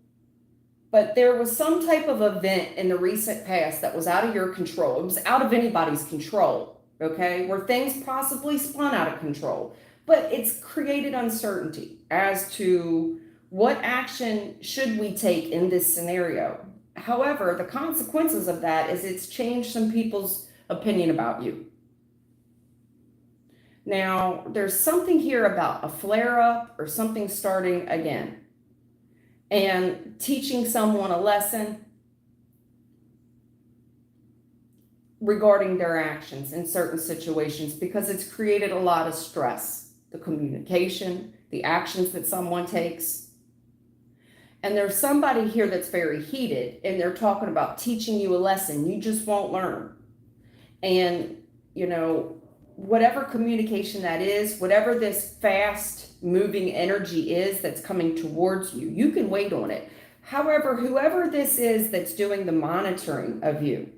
but there was some type of event in the recent past that was out of your control. It was out of anybody's control, okay? Where things possibly spun out of control. But it's created uncertainty as to what action should we take in this scenario. However, the consequences of that is it's changed some people's opinion about you. Now, there's something here about a flare-up or something starting again and teaching someone a lesson regarding their actions in certain situations because it's created a lot of stress. The communication, the actions that someone takes. And there's somebody here that's very heated and they're talking about teaching you a lesson you just won't learn. And, you know, whatever communication that is, whatever this fast moving energy is that's coming towards you, you can wait on it. However, whoever this is that's doing the monitoring of you,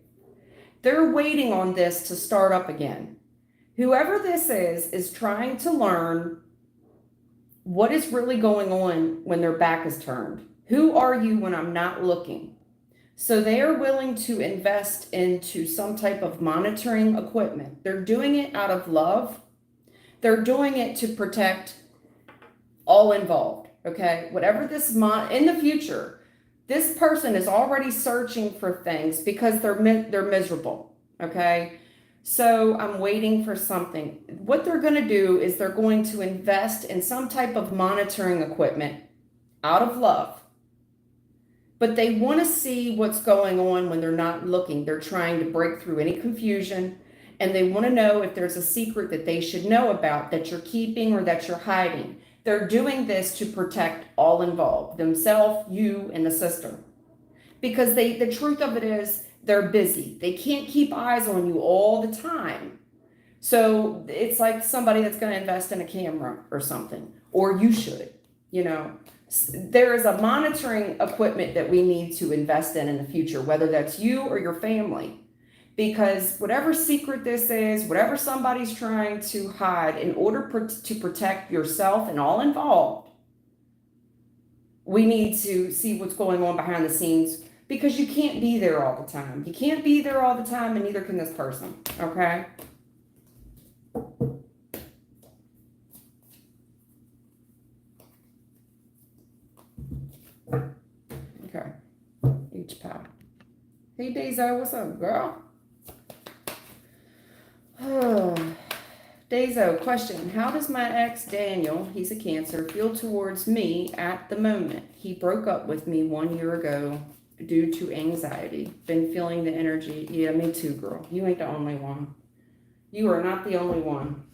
they're waiting on this to start up again. Whoever this is trying to learn what is really going on when their back is turned. Who are you when I'm not looking? So they are willing to invest into some type of monitoring equipment. They're doing it out of love. They're doing it to protect all involved, okay? Whatever this in the future, this person is already searching for things because they're miserable, okay? So I'm waiting for something. What they're going to do is they're going to invest in some type of monitoring equipment out of love. But they want to see what's going on when they're not looking. They're trying to break through any confusion, and they want to know if there's a secret that they should know about that you're keeping or that you're hiding. They're doing this to protect all involved, themselves, you, and the sister. Because the truth of it is they're busy. They can't keep eyes on you all the time. So it's like somebody that's going to invest in a camera or something, or you should, you know. There is a monitoring equipment that we need to invest in the future, whether that's you or your family, because whatever secret this is, whatever somebody's trying to hide in order to protect yourself and all involved, we need to see what's going on behind the scenes, because you can't be there all the time. You can't be there all the time, and neither can this person, okay? Okay, H-Pow. Hey, Dezo, what's up, girl? Dezo, question. How does my ex, Daniel, he's a Cancer, feel towards me at the moment? He broke up with me 1 year ago due to anxiety. Been feeling the energy. Yeah, me too, girl. You ain't the only one. You are not the only one.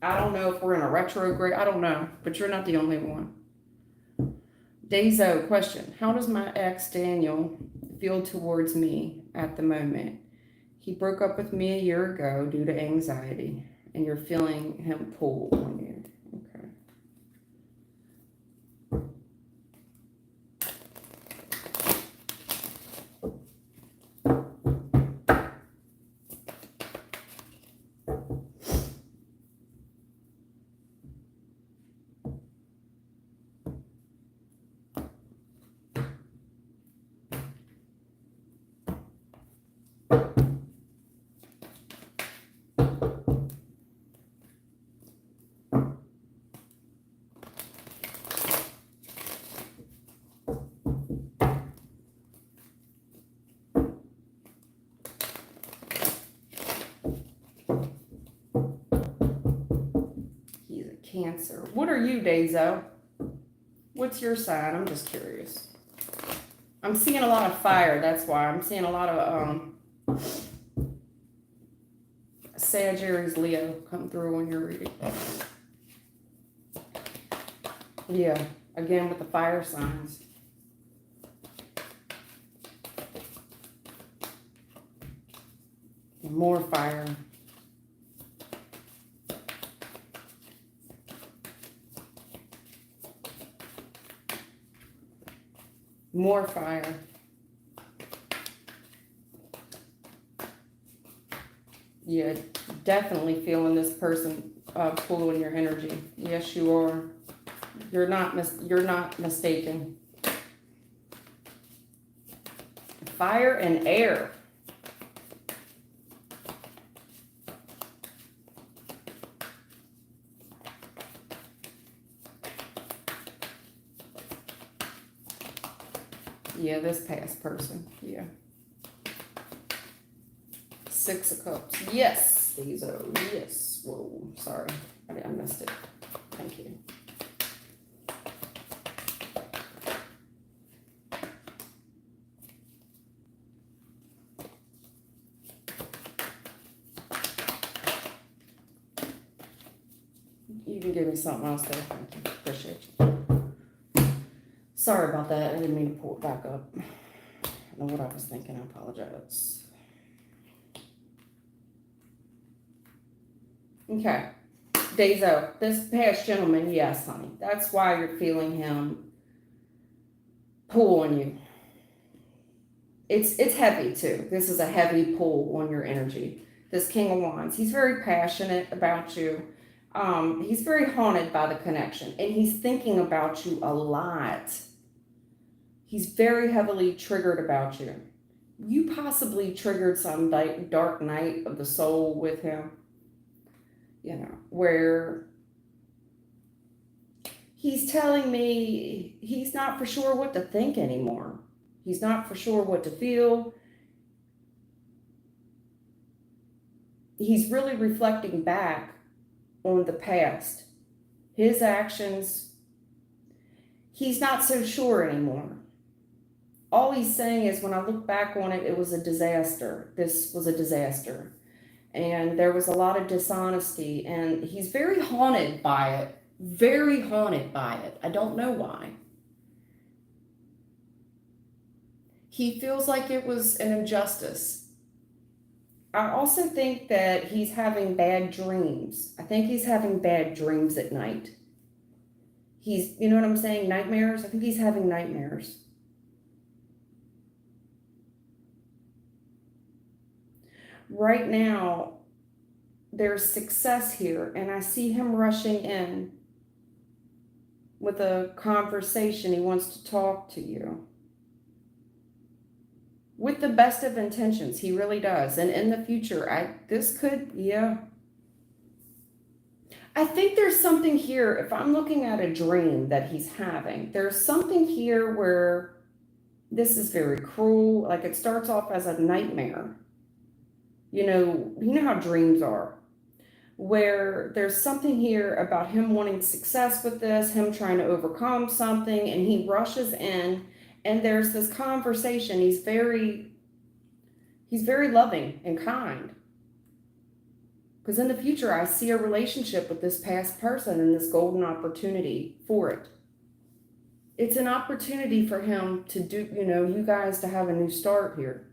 I don't know if we're in a retrograde. I don't know, but you're not the only one. Dezo, question. How does my ex, Daniel, feel towards me at the moment? He broke up with me 1 year ago due to anxiety, and you're feeling him pull on you. Okay. Cancer. What are you, Dezo? What's your sign? I'm just curious. I'm seeing a lot of fire. That's why I'm seeing a lot of Sagittarius, Leo come through when you're reading. Yeah, again with the fire signs. More fire. More fire. Yeah, definitely feeling this person pulling your energy. Yes, you are. You're not mistaken. Fire and air. Yeah, this past person. Yeah. 6 of Cups. Yes, Dezo. Yes. Whoa, sorry. I missed it. Thank you. You can give me something else there. Thank you. Appreciate you. Sorry about that. I didn't mean to pull it back up. I don't know what I was thinking. I apologize. Okay. Dezo, this past gentleman, yes, honey. That's why you're feeling him pull on you. It's heavy too. This is a heavy pull on your energy. This King of Wands, he's very passionate about you. He's very haunted by the connection, and he's thinking about you a lot. He's very heavily triggered about you. You possibly triggered some dark night of the soul with him, you know, where he's telling me he's not for sure what to think anymore. He's not for sure what to feel. He's really reflecting back on the past. His actions, he's not so sure anymore. All he's saying is, when I look back on it, it was a disaster. This was a disaster. And there was a lot of dishonesty, and he's very haunted by it. Very haunted by it. I don't know why. He feels like it was an injustice. I also think that he's having bad dreams. I think he's having bad dreams at night. You know what I'm saying? Nightmares? I think he's having nightmares. Right now, there's success here, and I see him rushing in with a conversation. He wants to talk to you. With the best of intentions, he really does. And in the future, yeah. I think there's something here, if I'm looking at a dream that he's having, there's something here where this is very cruel. Like, it starts off as a nightmare. You know how dreams are, where there's something here about him wanting success with this, him trying to overcome something, and he rushes in. And there's this conversation. He's very loving and kind. Because in the future, I see a relationship with this past person and this golden opportunity for it. It's an opportunity for him to do, you guys to have a new start here.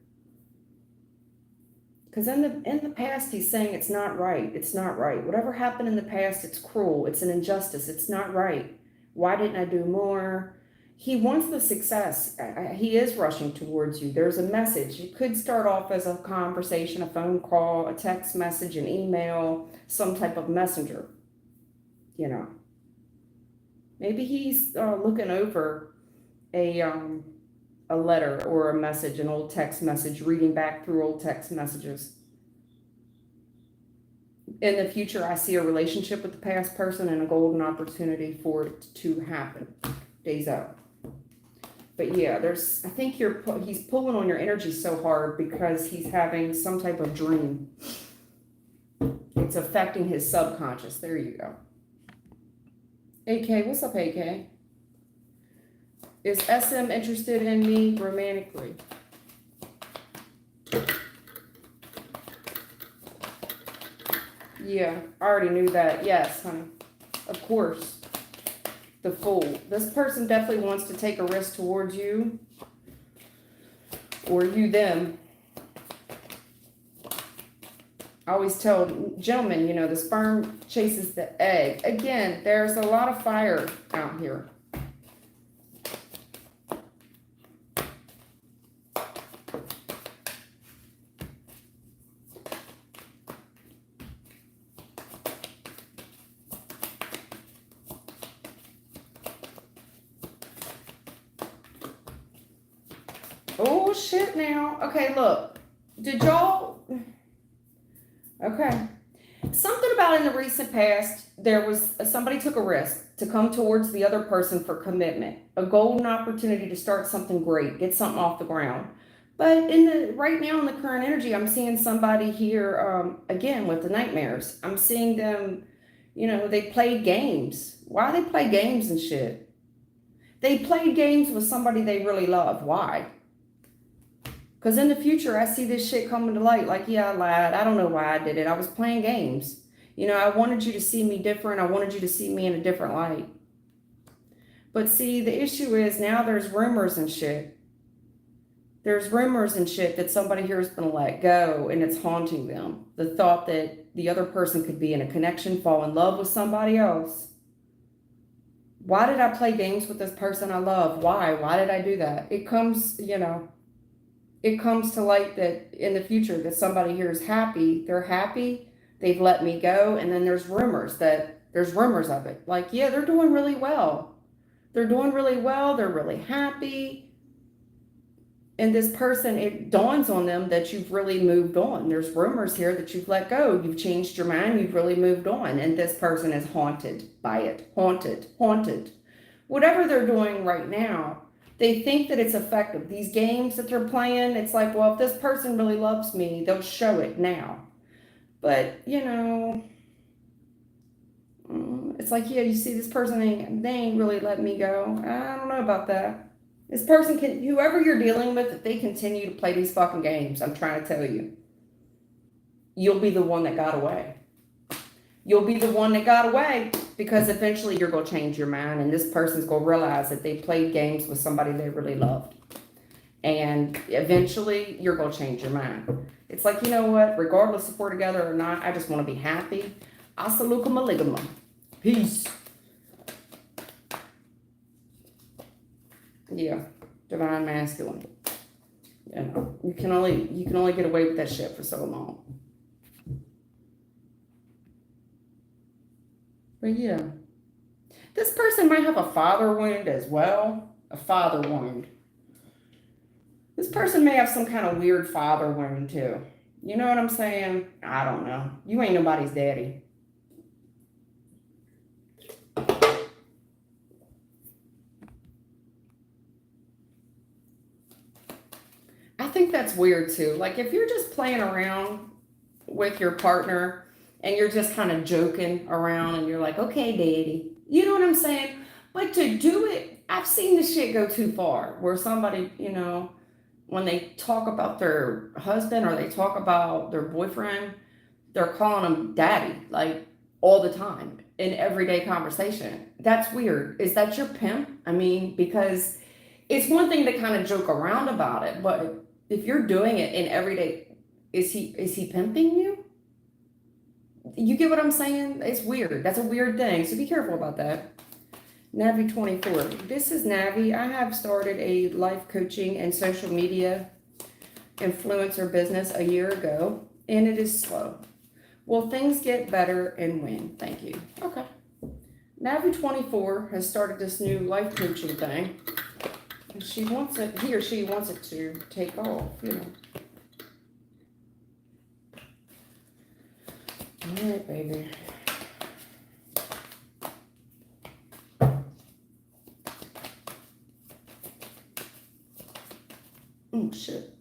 Because in the past, he's saying it's not right. It's not right. Whatever happened in the past, it's cruel. It's an injustice. It's not right. Why didn't I do more? He wants the success. He is rushing towards you. There's a message. It could start off as a conversation, a phone call, a text message, an email, some type of messenger. Maybe he's looking over a letter or a message, an old text message, reading back through old text messages. In the future, I see a relationship with the past person and a golden opportunity for it to happen. Days out. But yeah, I think he's pulling on your energy so hard because he's having some type of dream. It's affecting his subconscious. There you go. AK, what's up, AK? Is SM interested in me romantically? Yeah, I already knew that. Yes, honey. Of course. The Fool. This person definitely wants to take a risk towards you. Or you them. I always tell gentlemen, the sperm chases the egg. Again, there's a lot of fire out here. Oh, shit now. Okay, look. Did y'all... Okay. Something about in the recent past, there was... Somebody took a risk to come towards the other person for commitment. A golden opportunity to start something great. Get something off the ground. But right now in the current energy, I'm seeing somebody here, again, with the nightmares. I'm seeing them, they played games. Why they play games and shit? They played games with somebody they really love. Why? Because in the future, I see this shit coming to light. Like, yeah, I lied. I don't know why I did it. I was playing games. I wanted you to see me different. I wanted you to see me in a different light. But see, the issue is now there's rumors and shit. There's rumors and shit that somebody here is going to let go, and it's haunting them. The thought that the other person could be in a connection, fall in love with somebody else. Why did I play games with this person I love? Why? Why did I do that? It comes to light that in the future that somebody here is happy. They're happy. They've let me go. And then there's rumors of it. Like, yeah, they're doing really well. They're doing really well. They're really happy. And this person, it dawns on them that you've really moved on. There's rumors here that you've let go. You've changed your mind. You've really moved on. And this person is haunted by it. Haunted. Whatever they're doing right now, they think that it's effective. These games that they're playing, it's like, well, if this person really loves me, they'll show it now. But, it's like, yeah, you see, this person, they ain't really letting me go. I don't know about that. This person whoever you're dealing with, if they continue to play these fucking games, I'm trying to tell you, you'll be the one that got away. You'll be the one that got away because eventually you're going to change your mind and this person's going to realize that they played games with somebody they really loved. And eventually you're going to change your mind. It's like, you know what? Regardless if we're together or not, I just want to be happy. Hasta luego, maligama. Peace. Yeah, divine masculine. You can only get away with that shit for so long. But yeah, this person might have a father wound as well. A father wound. This person may have some kind of weird father wound too. You know what I'm saying? I don't know. You ain't nobody's daddy. I think that's weird too. Like if you're just playing around with your partner and you're just kind of joking around and you're like, okay, daddy, you know what I'm saying? But to do it, I've seen this shit go too far where somebody, when they talk about their husband or they talk about their boyfriend, they're calling him daddy, like all the time in everyday conversation. That's weird. Is that your pimp? I mean, because it's one thing to kind of joke around about it, but if you're doing it in everyday, is he pimping you? You get what I'm saying? It's weird. That's a weird thing. So be careful about that. Navi 24. This is Navi. I have started a life coaching and social media influencer business a year ago, and it is slow. Will things get better and when? Thank you. Okay. Navi 24 has started this new life coaching thing. And he or she wants it to take off, All right, baby. Oh, shit.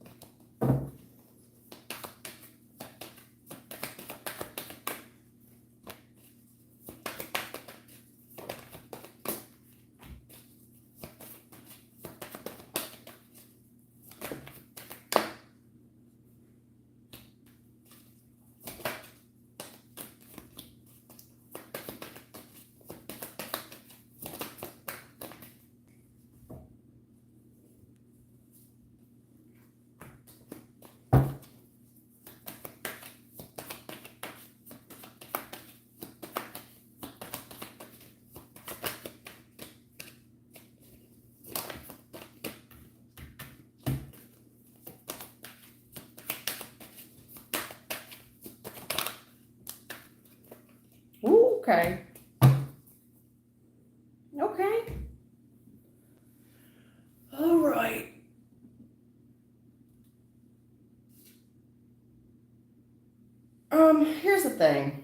Ooh, okay. Okay. All right. Here's the thing.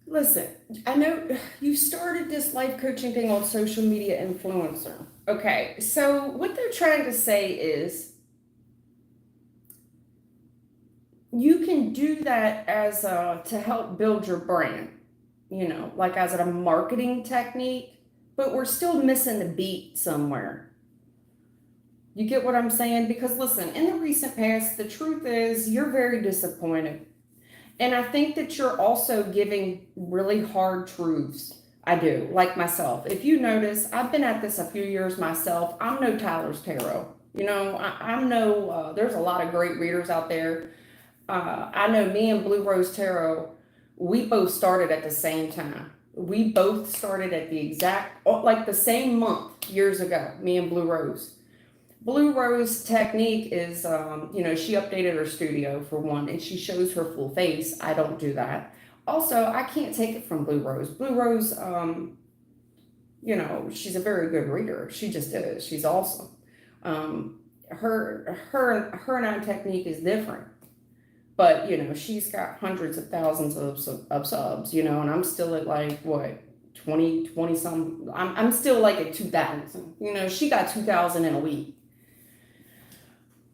Listen, I know you started this life coaching thing on social media influencer. Okay, so what they're trying to say is you can do that as to help build your brand, like as a marketing technique, but we're still missing the beat somewhere. You get what I'm saying? Because listen, in the recent past, the truth is you're very disappointed. And I think that you're also giving really hard truths. I do, like myself. If you notice, I've been at this a few years myself. I'm no Tyler's Tarot. I'm no, there's a lot of great readers out there. I know me and Blue Rose Tarot, we both started at the same time. We both started at the exact, like the same month years ago, me and Blue Rose. Blue Rose technique is, she updated her studio for one, and she shows her full face. I don't do that. Also, I can't take it from Blue Rose. Blue Rose, she's a very good reader. She just is. She's awesome. Her and I technique is different, but she's got hundreds of thousands of subs. And I'm still at like what 20 some. I'm still like at 2,000. She got 2,000 in a week.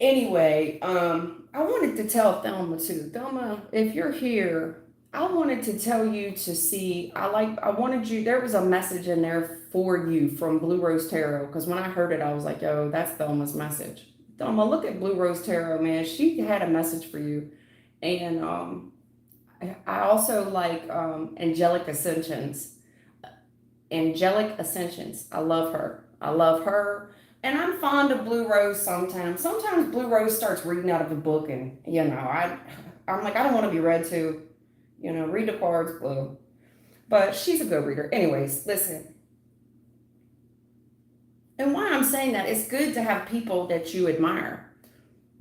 Anyway, I wanted to tell Thelma too. Thelma, if you're here, I wanted to tell you to see. I wanted you. There was a message in there for you from Blue Rose Tarot, because when I heard it, I was like, "Yo, that's Thelma's message." Thelma, look at Blue Rose Tarot, man. She had a message for you, and I also like Angelic Ascensions. Angelic Ascensions. I love her. I love her. And I'm fond of Blue Rose sometimes. Sometimes Blue Rose starts reading out of a book, and I'm like, I don't want to be read to. Read the cards, Blue. But she's a good reader. Anyways, listen. And why I'm saying that, it's good to have people that you admire.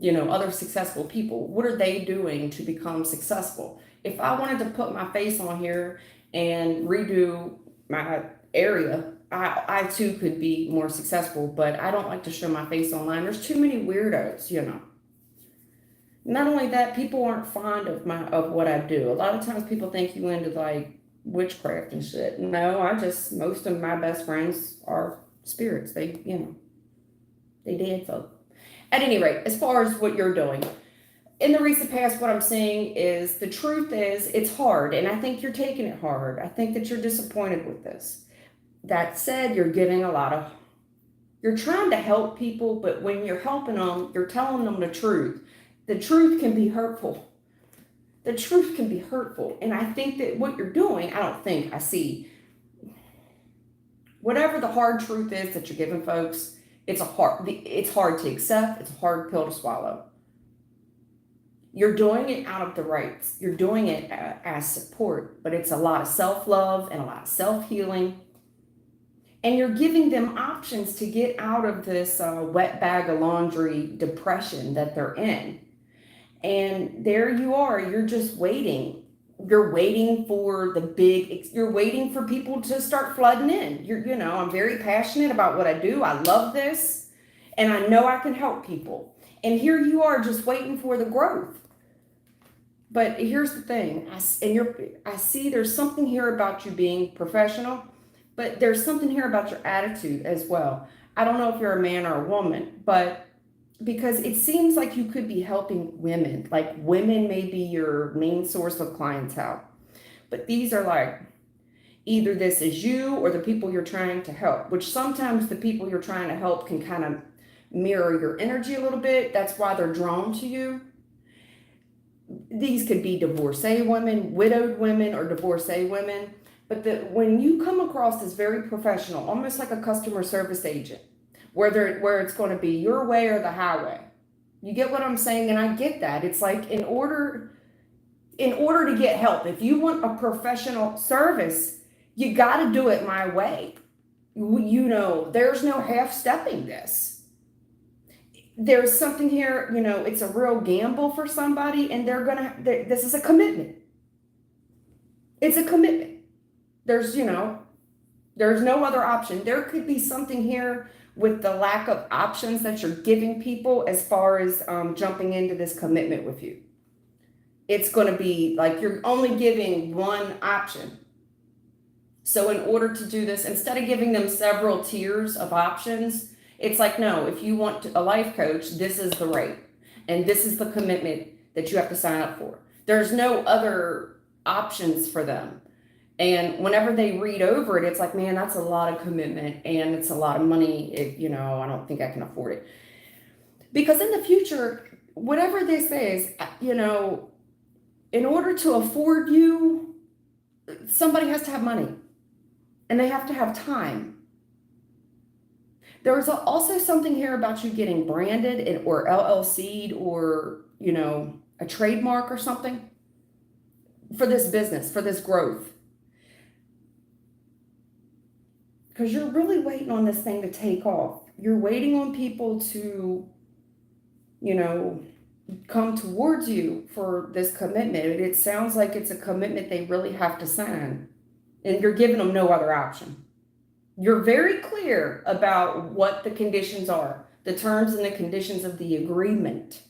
Other successful people. What are they doing to become successful? If I wanted to put my face on here and redo my area, I too could be more successful, but I don't like to show my face online. There's too many weirdos. Not only that, people aren't fond of what I do. A lot of times people think you into like witchcraft and shit. No, most of my best friends are spirits. They dead folk. At any rate, as far as what you're doing, in the recent past, what I'm saying is the truth is it's hard, and I think you're taking it hard. I think that you're disappointed with this. That said, you're trying to help people, but when you're helping them, you're telling them the truth. The truth can be hurtful. The truth can be hurtful. And I think that what you're doing, I see. Whatever the hard truth is that you're giving folks, it's hard to accept. It's a hard pill to swallow. You're doing it out of the rights. You're doing it as support, but it's a lot of self-love and a lot of self-healing. And you're giving them options to get out of this wet bag of laundry depression that they're in. And there you are, you're just waiting. You're waiting for you're waiting for people to start flooding in. I'm very passionate about what I do. I love this. And I know I can help people. And here you are just waiting for the growth. But here's the thing. I see there's something here about you being professional, but there's something here about your attitude as well. I don't know if you're a man or a woman, but because it seems like you could be helping women, like women may be your main source of clientele. But these are like, either this is you or the people you're trying to help, which sometimes the people you're trying to help can kind of mirror your energy a little bit. That's why they're drawn to you. These could be divorcee women, widowed women, or divorcee women. But when you come across as very professional, almost like a customer service agent, where it's going to be your way or the highway. You get what I'm saying? And I get that. It's like in order to get help, if you want a professional service, you got to do it my way. There's no half-stepping this. There's something here, it's a real gamble for somebody, and this is a commitment. It's a commitment. There's no other option. There could be something here with the lack of options that you're giving people as far as jumping into this commitment with you. It's going to be like you're only giving one option. So in order to do this, instead of giving them several tiers of options, it's like, no, if you want a life coach, this is the rate. And this is the commitment that you have to sign up for. There's no other options for them. And whenever they read over it, it's like, man, that's a lot of commitment and it's a lot of money. I don't think I can afford it. Because in the future, whatever this is, you know, in order to afford you, somebody has to have money and they have to have time. There's also something here about you getting branded or LLC'd or, you know, a trademark or something for this business, for this growth. Because you're really waiting on this thing to take off. You're waiting on people to, you know, come towards you for this commitment. It sounds like it's a commitment they really have to sign, and you're giving them no other option. You're very clear about what the conditions are, the terms and the conditions of the agreement.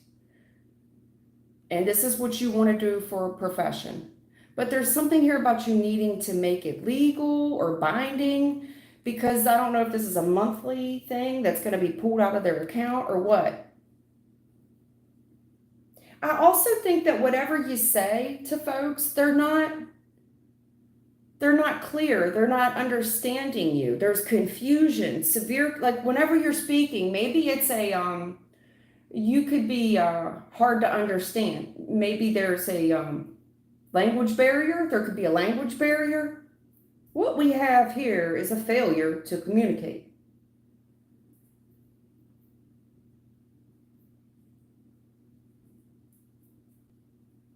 And this is what you want to do for a profession. But there's something here about you needing to make it legal or binding, because I don't know if this is a monthly thing that's going to be pulled out of their account or what. I also think that whatever you say to folks, they're not clear. They're not understanding you. There's confusion, severe, like whenever you're speaking, maybe it's you could be hard to understand. Maybe there's a language barrier. There could be a language barrier. What we have here is a failure to communicate.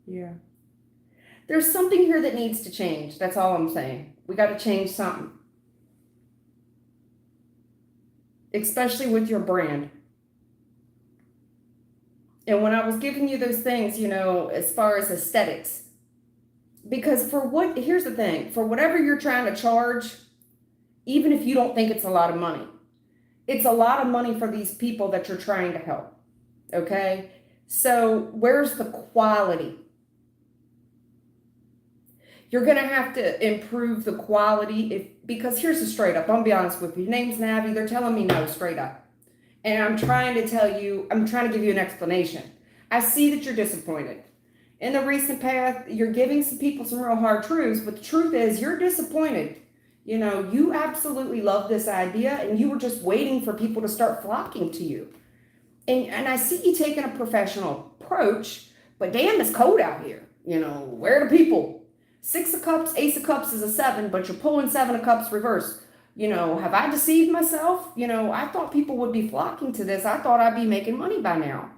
Yeah. There's something here that needs to change. That's all I'm saying. We got to change something, especially with your brand. And when I was giving you those things, you know, as far as aesthetics, because here's the thing, for whatever you're trying to charge, even if you don't think it's a lot of money, it's a lot of money for these people that you're trying to help. Okay. So where's the quality? You're going to have to improve the quality because here's the straight up. I'll be honest with you. Your name's Navi. They're telling me no straight up. And I'm trying to give you an explanation. I see that you're disappointed. In the recent past, you're giving some people some real hard truths, but the truth is you're disappointed. You know, you absolutely love this idea and you were just waiting for people to start flocking to you. And I see you taking a professional approach, but damn, it's cold out here. You know, where are the people? 6 of Cups, Ace of Cups is a 7, but you're pulling 7 of Cups reverse. You know, have I deceived myself? You know, I thought people would be flocking to this. I thought I'd be making money by now.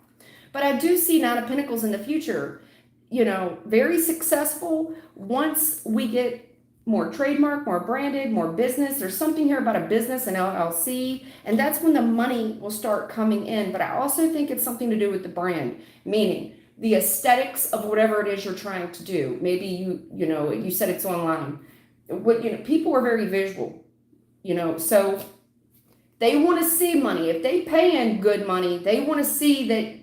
But I do see 9 of Pentacles in the future, you know, very successful once we get more trademark, more branded, more business. There's something here about a business and LLC, and that's when the money will start coming in. But I also think it's something to do with the brand, meaning the aesthetics of whatever it is you're trying to do. Maybe you said it's online. People are very visual, so they want to see money. If they pay in good money, they want to see that,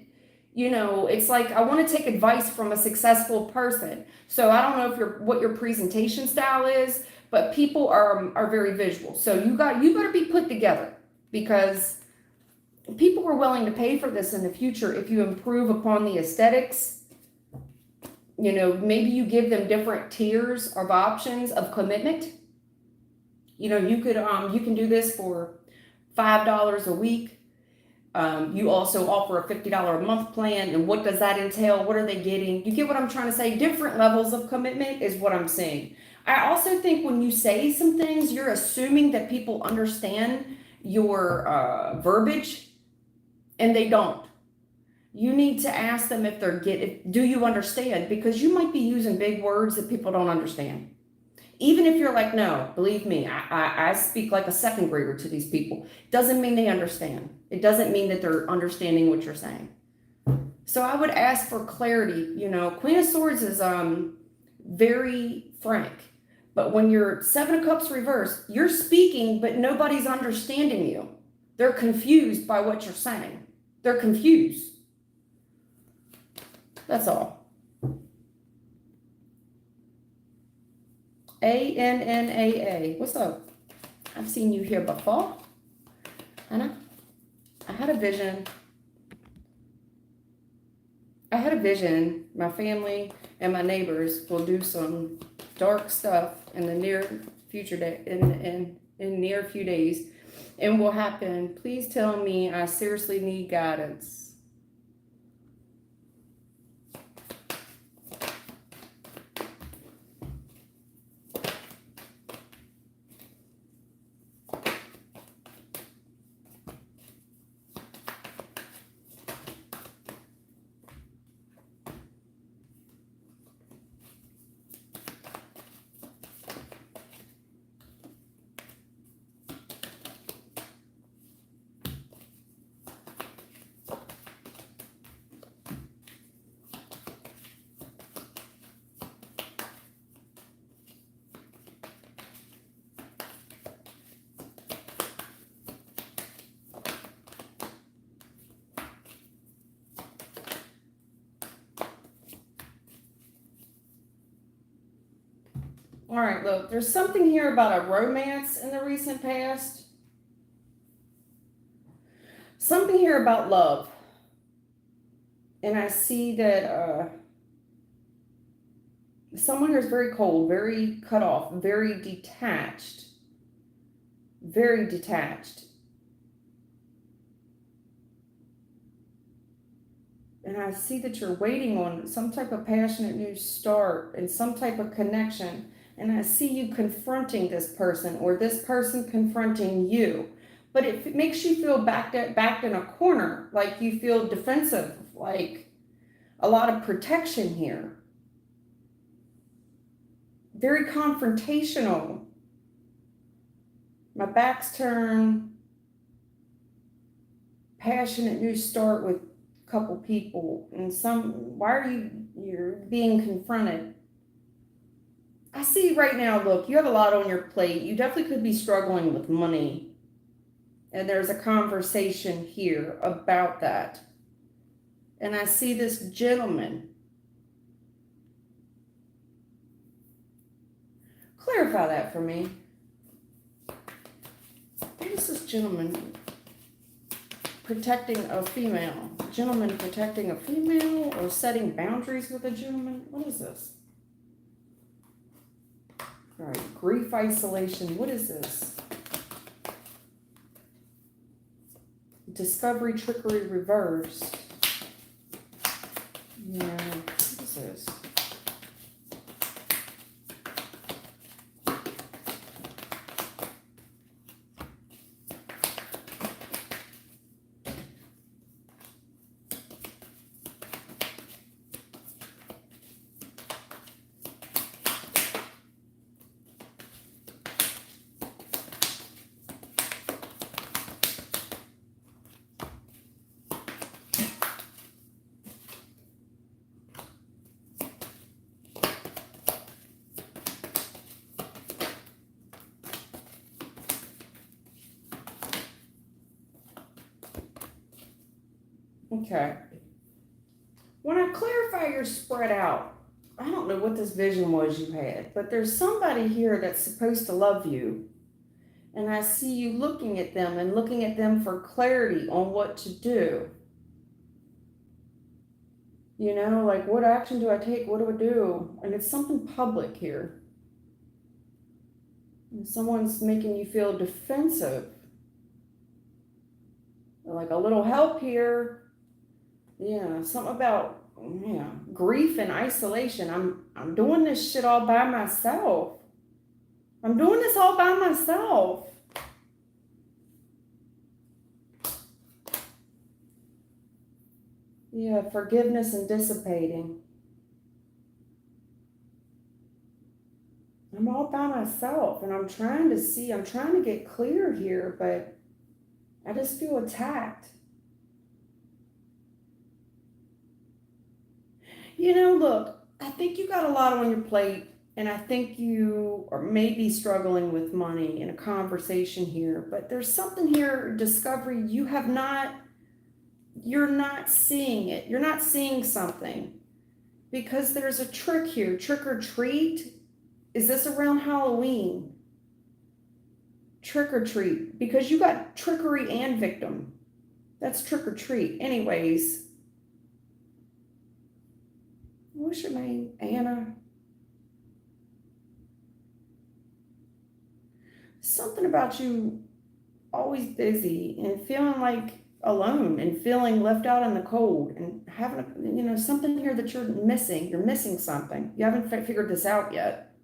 it's like, I want to take advice from a successful person. So I don't know what your presentation style is, but people are very visual. So you better be put together, because people are willing to pay for this in the future if you improve upon the aesthetics. Maybe you give them different tiers of options of commitment. You can do this for $5 a week. You also offer a $50 a month plan. And what does that entail? What are they getting? You get what I'm trying to say? Different levels of commitment is what I'm saying. I also think when you say some things, you're assuming that people understand your verbiage, and they don't. You need to ask them if do you understand? Because you might be using big words that people don't understand. Even if you're like, no, believe me, I speak like a second grader to these people. Doesn't mean they understand. It doesn't mean that they're understanding what you're saying. So I would ask for clarity. Queen of Swords is very frank. But when you're 7 of Cups reversed, you're speaking, but nobody's understanding you. They're confused by what you're saying. They're confused. That's all. ANNAA. What's up? I've seen you here before. Hannah? I had a vision. My family and my neighbors will do some dark stuff in the near future in near few days. And will happen. Please tell me I seriously need guidance. All right, look, there's something here about a romance in the recent past. Something here about love. And I see that someone here is very cold, very cut off, very detached. Very detached. And I see that you're waiting on some type of passionate new start and some type of connection. And I see you confronting this person or this person confronting you. But it makes you feel backed in a corner, like you feel defensive, like a lot of protection here. Very confrontational. My back's turned. Passionate new start with a couple people. And why are you're being confronted? I see right now, look, you have a lot on your plate. You definitely could be struggling with money. And there's a conversation here about that. And I see this gentleman. Clarify that for me. What is this gentleman protecting a female? Gentleman protecting a female or setting boundaries with a gentleman? What is this? All right, grief isolation. What is this? Discovery, trickery, reversed. Yeah, what is this? Okay. When I clarify your spread out, I don't know what this vision was you had, but there's somebody here that's supposed to love you. And I see you looking at them and looking at them for clarity on what to do. You know, like what action do I take? What do I do? And it's something public here. And someone's making you feel defensive. Like a little help here. Yeah, something about grief and isolation. I'm doing this shit all by myself. I'm doing this all by myself. Yeah, forgiveness and dissipating. I'm all by myself and I'm trying to get clear here, but I just feel attacked. You know, look, I think you got a lot on your plate, and I think you are maybe struggling with money in a conversation here, but there's something here, discovery, you're not seeing it. You're not seeing something because there's a trick here. Trick or treat. Is this around Halloween? Trick or treat, because you got trickery and victim. That's trick or treat. Anyways, what's your name? Anna? Something about you always busy and feeling like alone and feeling left out in the cold and having something here that you're missing. You're missing something. You haven't figured this out yet.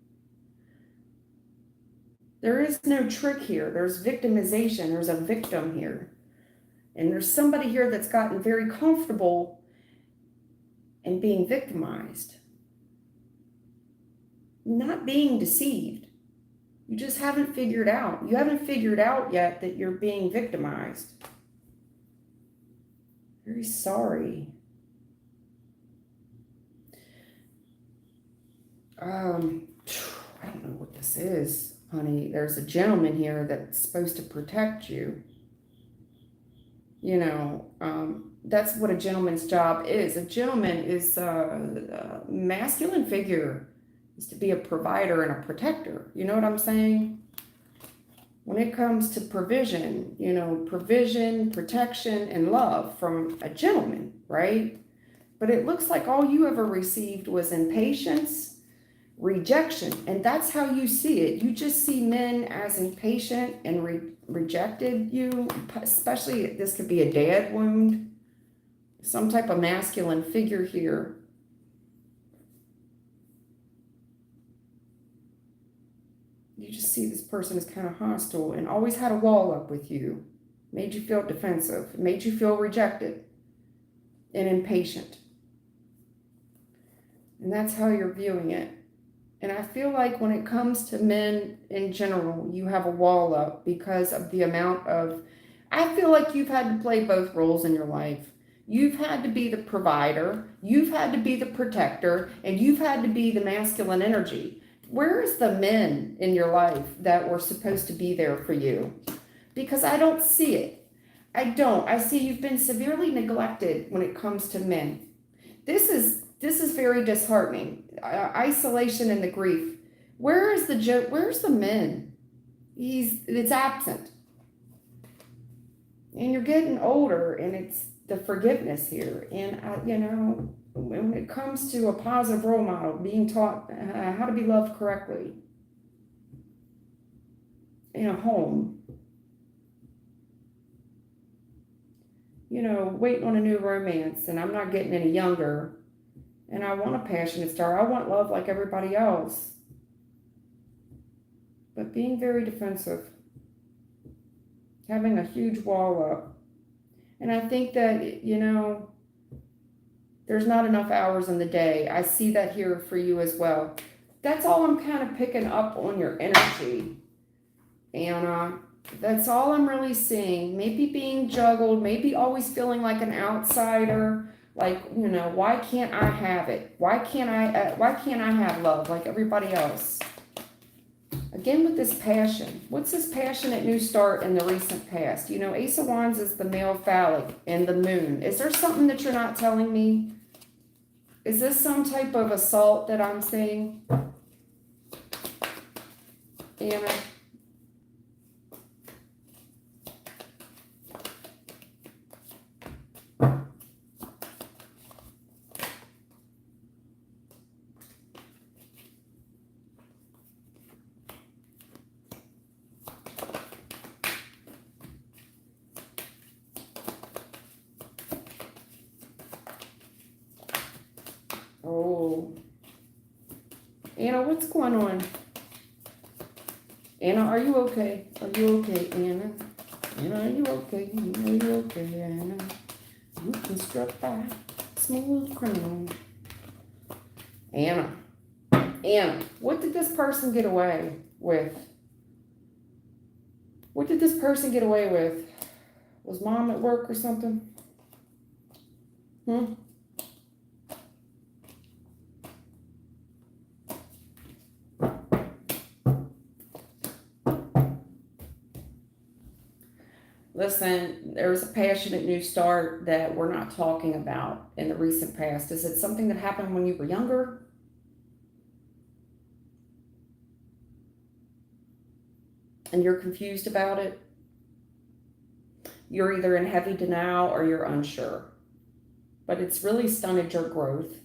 There is no trick here. There's victimization. There's a victim here. And there's somebody here that's gotten very comfortable in being victimized. Not being deceived. You just haven't figured out. You haven't figured out yet that you're being victimized. Very sorry. I don't know what this is, honey. There's a gentleman here that's supposed to protect you. That's what a gentleman's job is. A gentleman is a masculine figure. is to be a provider and a protector. You know what I'm saying? When it comes to provision, you know, provision, protection, and love from a gentleman, right? But it looks like all you ever received was impatience, rejection, and that's how you see it. You just see men as impatient and rejected you, especially this could be a dad wound, some type of masculine figure here. You just see this person is kind of hostile and always had a wall up with you, made you feel defensive, made you feel rejected and impatient. And that's how you're viewing it. And I feel like when it comes to men in general, you have a wall up because of the amount of, I feel like you've had to play both roles in your life. You've had to be the provider, you've had to be the protector, and you've had to be the masculine energy. Where is the men in your life that were supposed to be there for you? Because I don't see it. I don't. I see you've been severely neglected when it comes to men. This is very disheartening. Isolation and the grief. Where's the men? It's absent. And you're getting older, and it's the forgiveness here. And you know, when it comes to a positive role model, being taught how to be loved correctly in a home, you know, waiting on a new romance, and I'm not getting any younger, and I want a passionate star. I want love like everybody else, but being very defensive, having a huge wall up. And I think that, you know, there's not enough hours in the day. I see that here for you as well. That's all I'm kind of picking up on your energy, Anna. That's all I'm really seeing. Maybe being juggled, maybe always feeling like an outsider. Like, you know, why can't I have it? Why can't I have love like everybody else? Again, with this passion, what's this passionate new start in the recent past? You know, Ace of Wands is the male phallic and the moon. Is there something that you're not telling me? Is this some type of assault that I'm seeing? Anna? Oh, Anna, what's going on? Anna, are you okay? Are you okay, Anna? Anna, are you okay? Are you okay, Anna? You can struck by smooth criminal. Anna, what did this person get away with? What did this person get away with? Was mom at work or something? Listen, there's a passionate new start that we're not talking about in the recent past. Is it something that happened when you were younger? And you're confused about it? You're either in heavy denial or you're unsure. But it's really stunted your growth,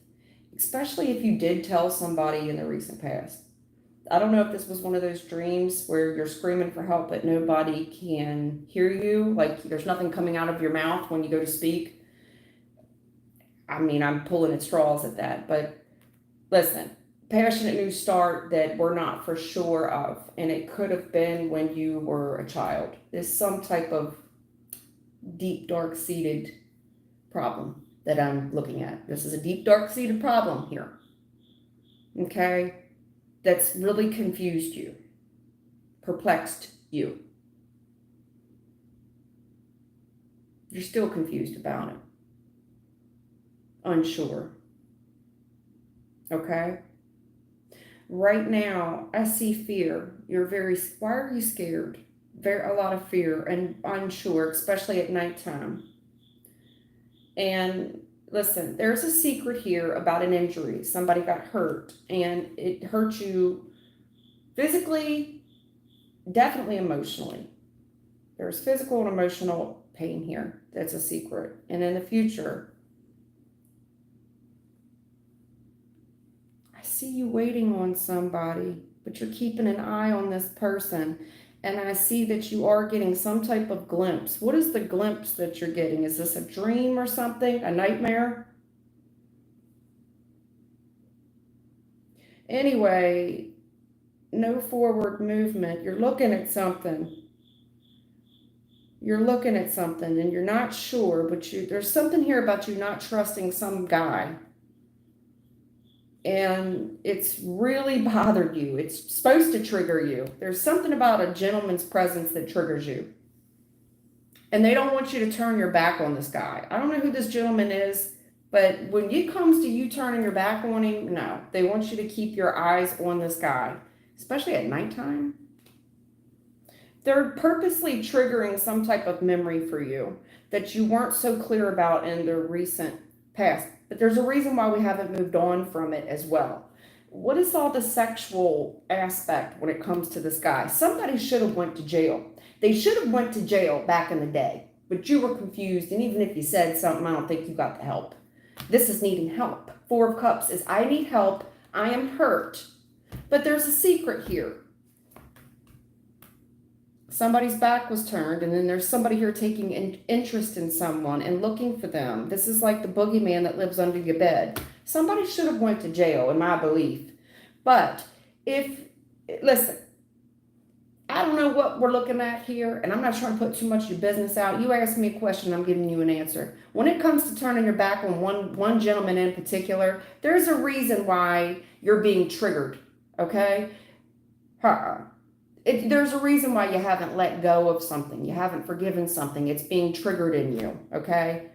especially if you did tell somebody in the recent past. I don't know if this was one of those dreams where you're screaming for help but nobody can hear you, like there's nothing coming out of your mouth when you go to speak. I mean, I'm pulling at straws at that, but listen, passionate new start that we're not for sure of, and it could have been when you were a child. There's some type of deep, dark-seated problem that I'm looking at. This is a deep, dark-seated problem here, okay? That's really confused you, perplexed you. You're still confused about it, unsure, okay? Right now, I see fear. Why are you scared? A lot of fear and unsure, especially at nighttime. And Listen, there's a secret here about an injury. Somebody got hurt, and it hurt you physically, definitely emotionally. There's physical and emotional pain here. That's a secret. And in the future, I see you waiting on somebody, but you're keeping an eye on this person. And I see that you are getting some type of glimpse. What is the glimpse that you're getting? Is this a dream or something? A nightmare? Anyway, no forward movement. You're looking at something. You're looking at something and you're not sure, but there's something here about you not trusting some guy. And it's really bothered you. It's supposed to trigger you. There's something about a gentleman's presence that triggers you. And they don't want you to turn your back on this guy. I don't know who this gentleman is, but when it comes to you turning your back on him, no. They want you to keep your eyes on this guy, especially at nighttime. They're purposely triggering some type of memory for you that you weren't so clear about in the recent past. But there's a reason why we haven't moved on from it as well. What is all the sexual aspect when it comes to this guy? Somebody should have went to jail. They should have went to jail back in the day, but you were confused. And even if you said something, I don't think you got the help. This is needing help. Four of Cups is I need help. I am hurt. But there's a secret here. Somebody's back was turned, and then there's somebody here taking interest in someone and looking for them. This is like the boogeyman that lives under your bed. Somebody should have went to jail, in my belief. But listen, I don't know what we're looking at here, and I'm not trying to put too much of your business out. You asked me a question, I'm giving you an answer. When it comes to turning your back on one gentleman in particular, there's a reason why you're being triggered, okay? There's a reason why you haven't let go of something. You haven't forgiven something. It's being triggered in you, okay?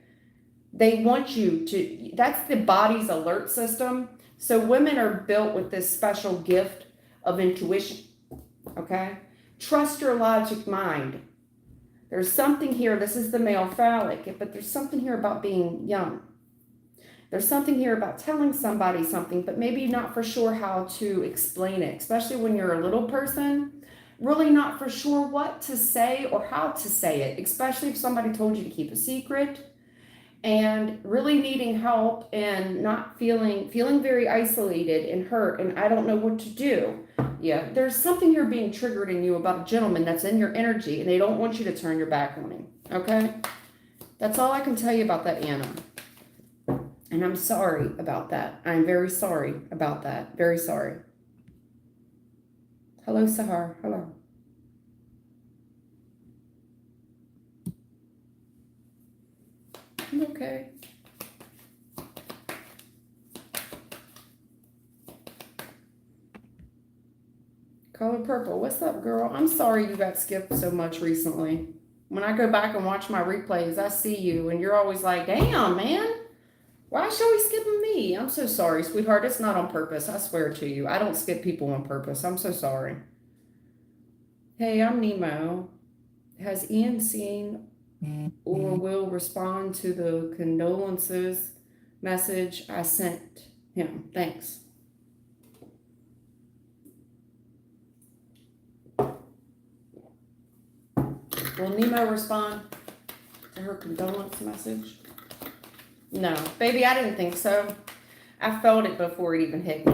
They want you to, that's the body's alert system. So women are built with this special gift of intuition, okay? Trust your logic mind. There's something here, this is the male phallic, but there's something here about being young. There's something here about telling somebody something, but maybe not for sure how to explain it, especially when you're a little person. Really not for sure what to say or how to say it, especially if somebody told you to keep a secret, and really needing help and not feeling very isolated and hurt and I don't know what to do. Yeah, there's something here being triggered in you about a gentleman that's in your energy and they don't want you to turn your back on him, okay? That's all I can tell you about that, Anna. And I'm sorry about that. I'm very sorry about that. Very sorry. Hello, Sahar. Hello. I'm okay. Color purple. What's up, girl? I'm sorry you got skipped so much recently. When I go back and watch my replays, I see you, and you're always like, damn, man. Why is she always skipping me? I'm so sorry, sweetheart. It's not on purpose. I swear to you. I don't skip people on purpose. I'm so sorry. Hey, I'm Nemo. Has Ian seen or will respond to the condolences message I sent him? Thanks. Will Nemo respond to her condolence message? No, baby, I didn't think so. I felt it before it even hit me.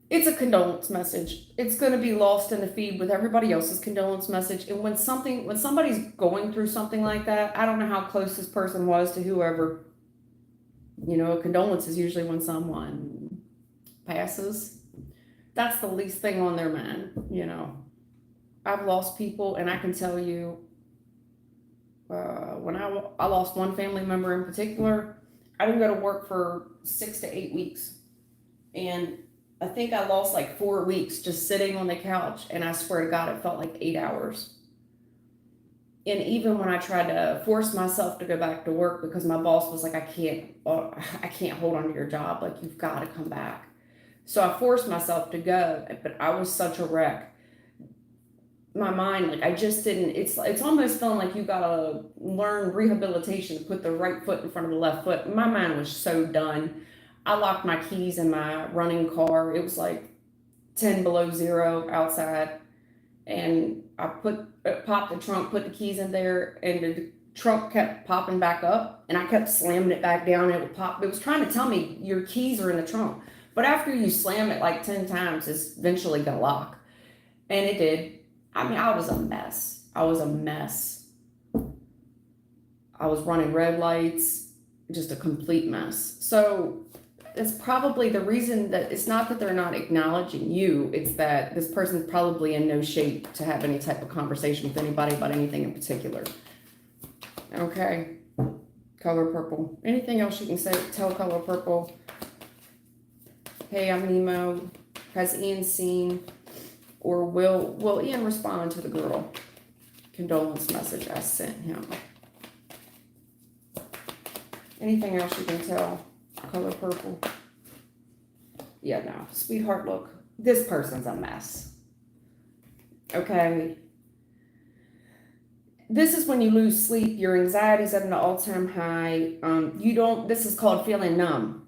It's a condolence message. It's going to be lost in the feed with everybody else's condolence message. And when somebody's going through something like that, I don't know how close this person was to whoever. You know, a condolence is usually when someone passes. That's the least thing on their mind, you know. I've lost people, and I can tell you, when I lost one family member in particular, I didn't go to work for 6 to 8 weeks. And I think I lost like 4 weeks just sitting on the couch, and I swear to God, it felt like 8 hours. And even when I tried to force myself to go back to work because my boss was like, I can't hold on to your job. Like, you've got to come back. So I forced myself to go, but I was such a wreck. my mind, like I just didn't, it's almost feeling like you gotta learn rehabilitation to put the right foot in front of the left foot. My mind was so done. I locked my keys in my running car. It was like 10 below zero outside. And I popped the trunk, put the keys in there, and the trunk kept popping back up, and I kept slamming it back down, and it would pop. It was trying to tell me your keys are in the trunk. But after you slam it like 10 times, it's eventually gonna lock. And it did. I mean, I was a mess. I was a mess. I was running red lights, just a complete mess. So it's probably the reason that it's not that they're not acknowledging you, it's that this person's probably in no shape to have any type of conversation with anybody about anything in particular. Okay. Color purple. Anything else you can say? Tell color purple. Hey, I'm Nemo. Has Ian seen or will Ian respond to the girl condolence message I sent him? Anything else you can tell? Color purple. Yeah, no. Sweetheart, look. This person's a mess. Okay. This is when you lose sleep. Your anxiety's at an all-time high. This is called feeling numb.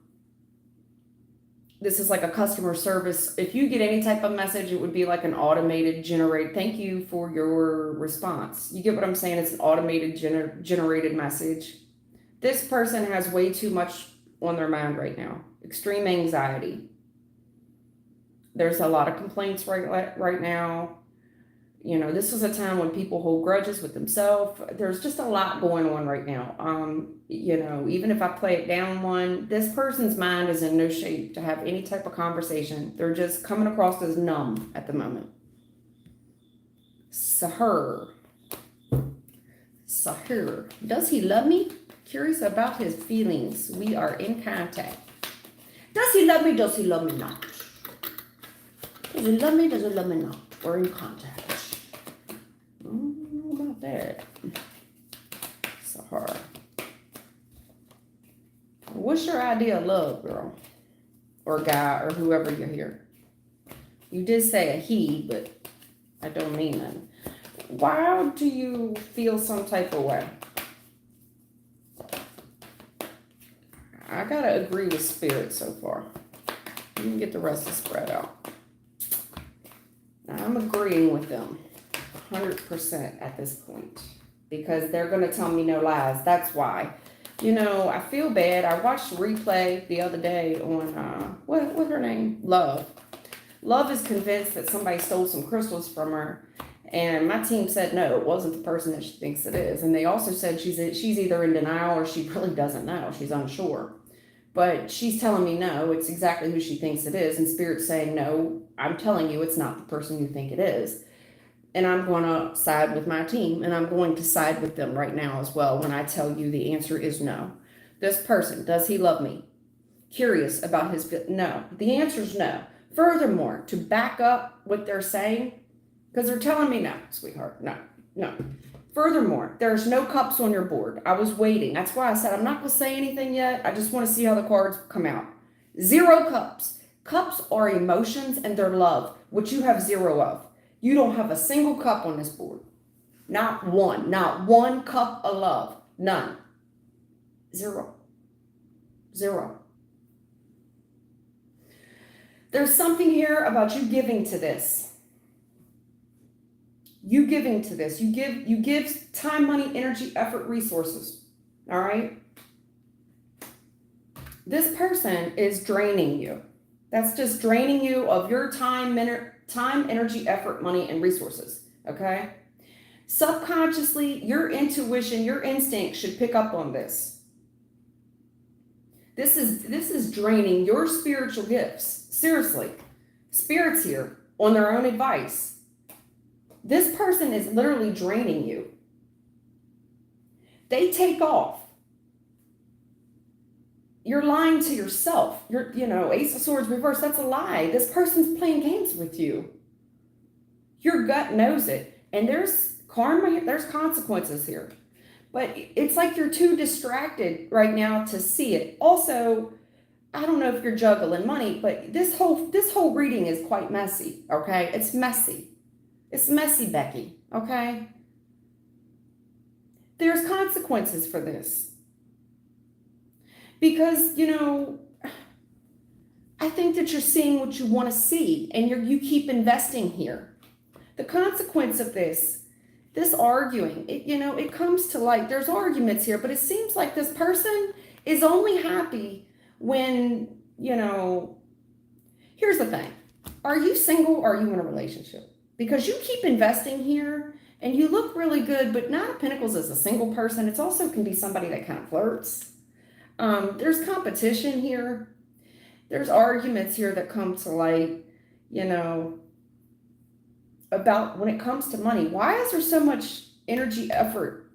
This is like a customer service. If you get any type of message, it would be like an automated generate. Thank you for your response. You get what I'm saying? It's an automated generated message. This person has way too much on their mind right now. Extreme anxiety. There's a lot of complaints right now. You know, this is a time when people hold grudges with themselves. There's just a lot going on right now. You know, even if I play it down one, this person's mind is in no shape to have any type of conversation. They're just coming across as numb at the moment. Sahur. Does he love me? Curious about his feelings. We are in contact. Does he love me? Does he love me not? Does he love me? Does he love me not? We're in contact. I don't know about that. Sahara. What's your idea of love, girl? Or guy, or whoever you're here? You did say a he, but I don't mean that. Why do you feel some type of way? I gotta agree with spirit so far. Let me get the rest of the spread out. Now, I'm agreeing with them 100% at this point because they're going to tell me no lies. That's why. You know, I feel bad. I watched a replay the other day on, what's her name? Love. Love is convinced that somebody stole some crystals from her. And my team said, no, it wasn't the person that she thinks it is. And they also said she's either in denial or she really doesn't know. She's unsure. But she's telling me no, it's exactly who she thinks it is. And Spirit's saying, no, I'm telling you it's not the person you think it is. And I'm going to side with my team. And I'm going to side with them right now as well when I tell you the answer is no. This person, does he love me? Curious about his, no. The answer is no. Furthermore, to back up what they're saying, because they're telling me no, sweetheart, no. Furthermore, there's no cups on your board. I was waiting. That's why I said I'm not going to say anything yet. I just want to see how the cards come out. 0 cups. Cups are emotions and they're love, which you have 0 of. You don't have a single cup on this board. Not one. Not one cup of love. None. 0. There's something here about you giving to this. You giving to this. You give time, money, energy, effort, resources. All right? This person is draining you. That's just draining you of your time, energy, effort, money, and resources. Okay? Subconsciously, your intuition, your instinct should pick up on this. This is draining your spiritual gifts. Seriously. Spirit's here on their own advice. This person is literally draining you. They take off. You're lying to yourself. Ace of Swords reverse, that's a lie. This person's playing games with you. Your gut knows it. And there's karma, there's consequences here. But it's like you're too distracted right now to see it. Also, I don't know if you're juggling money, but this whole reading is quite messy, okay? It's messy. It's messy, Becky, okay? There's consequences for this. Because, I think that you're seeing what you want to see, and you keep investing here. The consequence of this arguing, it comes to light. There's arguments here, but it seems like this person is only happy when, here's the thing. Are you single or are you in a relationship? Because you keep investing here and you look really good, but Nine of Pentacles is a single person. It also can be somebody that kind of flirts. There's competition here. There's arguments here that come to light, about when it comes to money. Why is there so much energy, effort,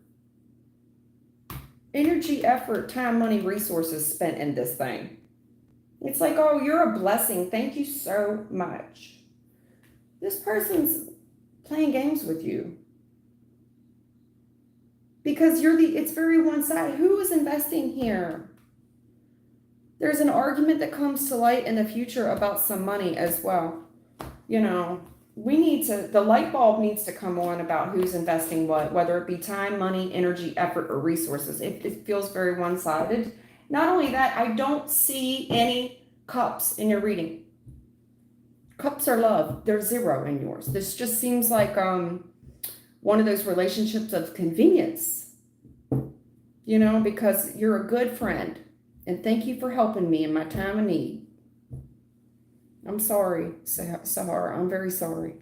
time, money, resources spent in this thing? It's like, oh, you're a blessing. Thank you so much. This person's playing games with you. Because it's very one-sided. Who is investing here? There's an argument that comes to light in the future about some money as well. The light bulb needs to come on about who's investing what, whether it be time, money, energy, effort, or resources. It feels very one-sided. Not only that, I don't see any cups in your reading. Cups are love. They're 0 in yours. This just seems like one of those relationships of convenience, because you're a good friend. And thank you for helping me in my time of need. I'm sorry, Sahara. I'm very sorry.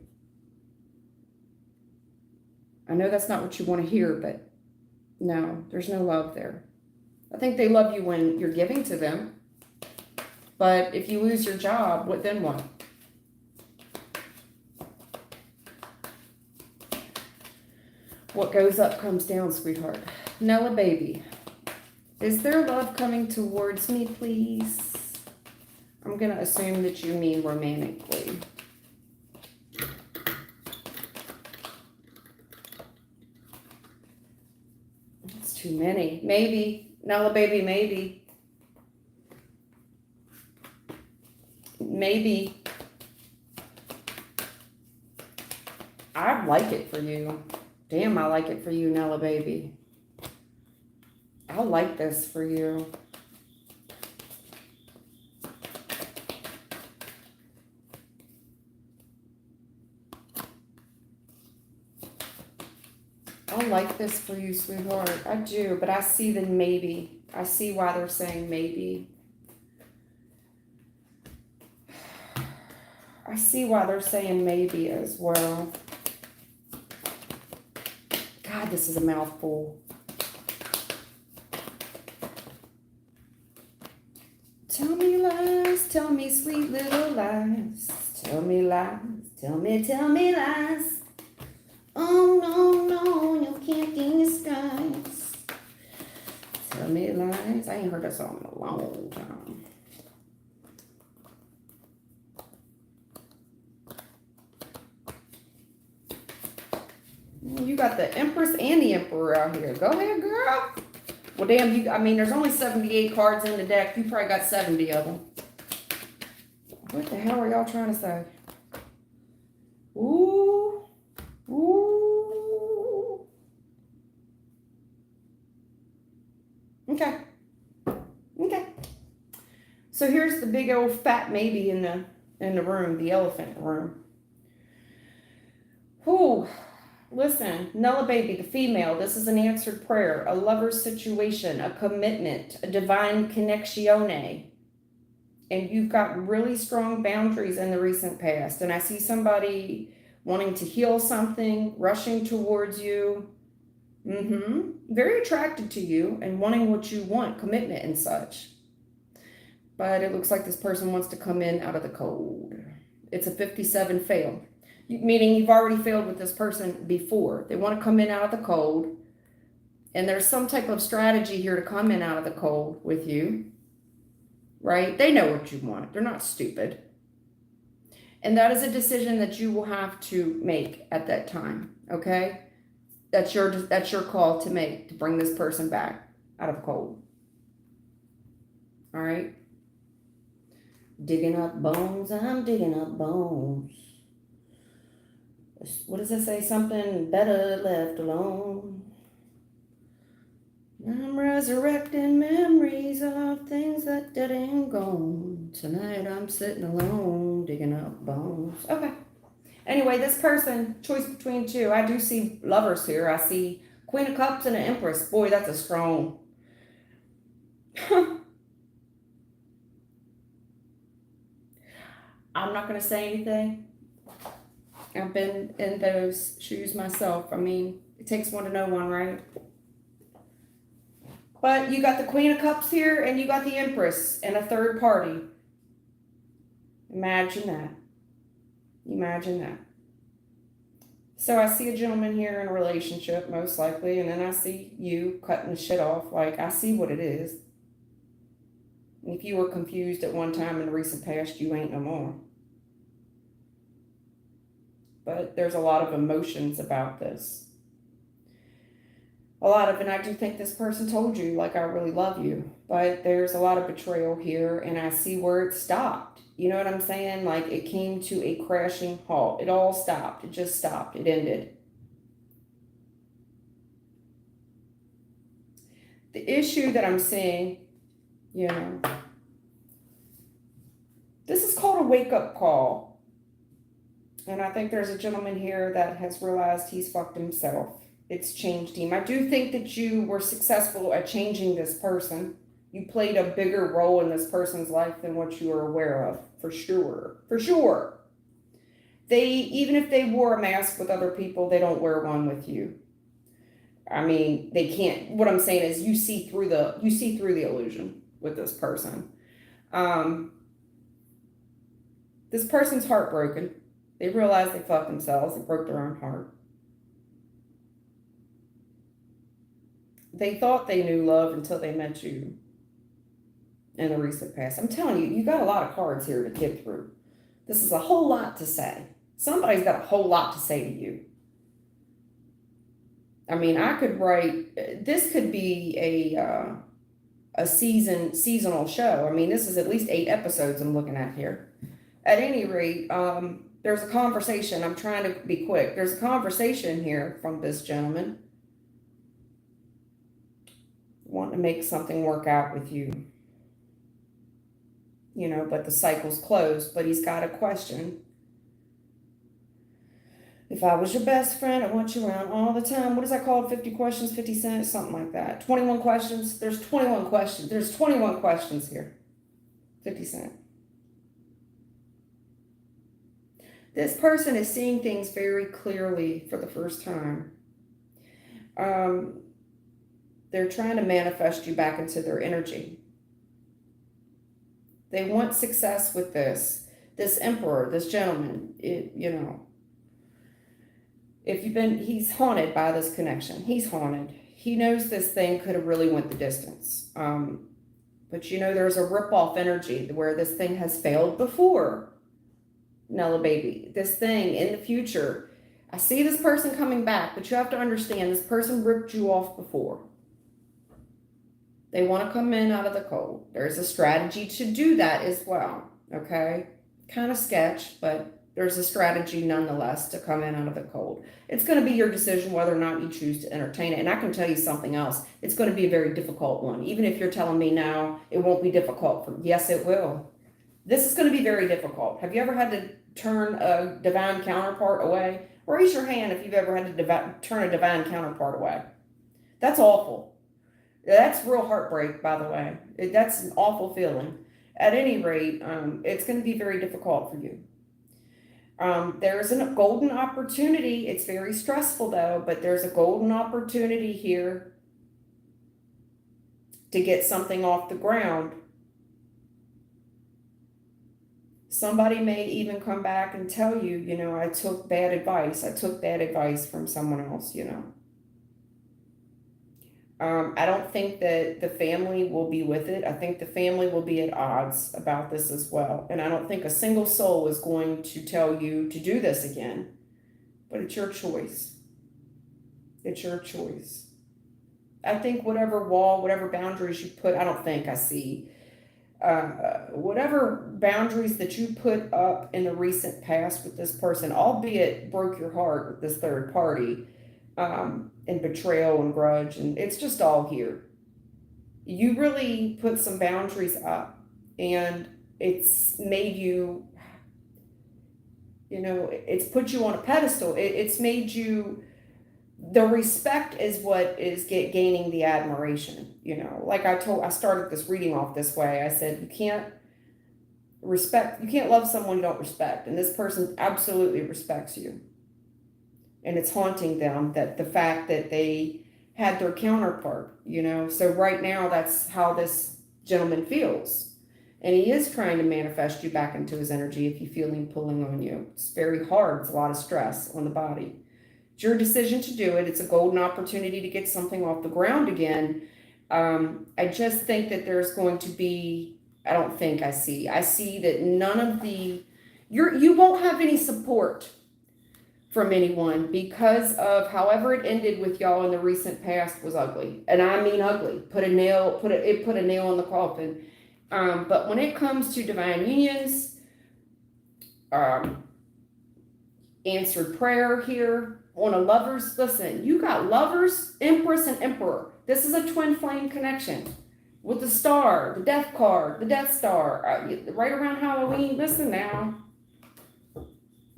I know that's not what you want to hear, but no, there's no love there. I think they love you when you're giving to them. But if you lose your job, then what? What goes up comes down, sweetheart. Nella, baby. Is there love coming towards me, please? I'm going to assume that you mean romantically. It's too many. Maybe. Nella, baby, maybe. Maybe. I like it for you. Damn, I like it for you, Nella, baby. I like this for you. I like this for you, sweetheart. I do, but I see the maybe. I see why they're saying maybe. I see why they're saying maybe as well. God, this is a mouthful. Tell me lies, tell me sweet little lies. Tell me lies, tell me lies. Oh, no, you can't disguise. Tell me lies. I ain't heard that song in a long time. You got the Empress and the Emperor out here. Go ahead, girl. Well, damn, there's only 78 cards in the deck. You probably got 70 of them. What the hell are y'all trying to say? Ooh. Ooh. Okay. So here's the big old fat maybe in the room, the elephant room. Ooh. Listen, Nella, baby, the female, this is an answered prayer, a lover's situation, a commitment, a divine connexione. And you've got really strong boundaries in the recent past. And I see somebody wanting to heal something, rushing towards you. Very attracted to you and wanting what you want, commitment and such. But it looks like this person wants to come in out of the cold. It's a 57 fail. Meaning you've already failed with this person before. They want to come in out of the cold. And there's some type of strategy here to come in out of the cold with you. Right? They know what you want. They're not stupid. And that is a decision that you will have to make at that time. Okay? That's your call to make, to bring this person back out of the cold. All right? Digging up bones. I'm digging up bones. what does it say? Something better left alone. I'm resurrecting memories of things that dead and gone. Tonight I'm sitting alone, digging up bones. Okay. Anyway, this person, choice between two. I do see lovers here. I see Queen of Cups and an Empress. Boy, that's a strong. I'm not going to say anything. I've been in those shoes myself. I mean, it takes one to know one, right? But you got the Queen of Cups here and you got the Empress and a third party. Imagine that. Imagine that. So I see a gentleman here in a relationship, most likely, and then I see you cutting the shit off. Like, I see what it is. And if you were confused at one time in the recent past, you ain't no more. But there's a lot of emotions about this. A lot of, and I do think this person told you, like, I really love you. But there's a lot of betrayal here, and I see where it stopped. You know what I'm saying? Like, it came to a crashing halt. It all stopped. It just stopped. It ended. The issue that I'm seeing, you know, this is called a wake-up call. And I think there's a gentleman here that has realized he's fucked himself. It's changed him. I do think that you were successful at changing this person. You played a bigger role in this person's life than what you were aware of, for sure. For sure. Even if they wore a mask with other people, they don't wear one with you. I mean, they can't. What I'm saying is, you see through the illusion with this person. This person's heartbroken. They realize they fucked themselves. They broke their own heart. They thought they knew love until they met you in the recent past. I'm telling you, you got a lot of cards here to get through. This is a whole lot to say. Somebody's got a whole lot to say to you. I mean, I could write, this could be a seasonal show. I mean, this is at least 8 episodes I'm looking at here. At any rate, there's a conversation. I'm trying to be quick. There's a conversation here from this gentleman wanting to make something work out with you. You know, but the cycle's closed. But he's got a question. If I was your best friend, I want you around all the time. What is that called? 50 questions, 50 cents, something like that. 21 questions. There's 21 questions. There's 21 questions here. 50 cents. This person is seeing things very clearly for the first time. They're trying to manifest you back into their energy. They want success with this. This emperor, this gentleman, you know. He's haunted by this connection. He's haunted. He knows this thing could have really went the distance. But you know, there's a rip-off energy where this thing has failed before. Nella baby, this thing in the future, I see this person coming back, but you have to understand this person ripped you off before. They want to come in out of the cold. There's a strategy to do that as well, okay? Kind of sketch, but there's a strategy nonetheless to come in out of the cold. It's going to be your decision whether or not you choose to entertain it. And I can tell you something else. It's going to be a very difficult one. Even if you're telling me now it won't be difficult. Yes, it will. This is going to be very difficult. Have you ever had to turn a divine counterpart away? Raise your hand if you've ever had to turn a divine counterpart away. That's awful. That's real heartbreak, by the way. That's an awful feeling. At any rate, it's going to be very difficult for you. There's a golden opportunity. It's very stressful, though, but there's a golden opportunity here to get something off the ground. Somebody may even come back and tell you, you know, I took bad advice. I took bad advice from someone else, you know. I don't think that the family will be with it. I think the family will be at odds about this as well. And I don't think a single soul is going to tell you to do this again. But it's your choice. It's your choice. I think whatever wall, whatever boundaries you put, I don't think I see. whatever boundaries that you put up in the recent past with this person, albeit broke your heart with this third party, and betrayal and grudge, and it's just all here. You really put some boundaries up, and it's made you, it's put you on a pedestal. It's made you, the respect is what is gaining the admiration. Like I started this reading off this way. I said, you can't love someone you don't respect. And this person absolutely respects you. And it's haunting them, that the fact that they had their counterpart, So right now, that's how this gentleman feels. And he is trying to manifest you back into his energy if you feel him pulling on you. It's very hard. It's a lot of stress on the body. It's your decision to do it. It's a golden opportunity to get something off the ground again. I just think that there's going to be, I see that none of you won't have any support from anyone, because of however it ended with y'all in the recent past was ugly. And I mean ugly. Put a nail in the coffin. But when it comes to divine unions, answered prayer here on a lovers, listen, you got lovers, empress, and emperor. This is a twin flame connection with the star, the death card, the death star, right around Halloween. Listen now,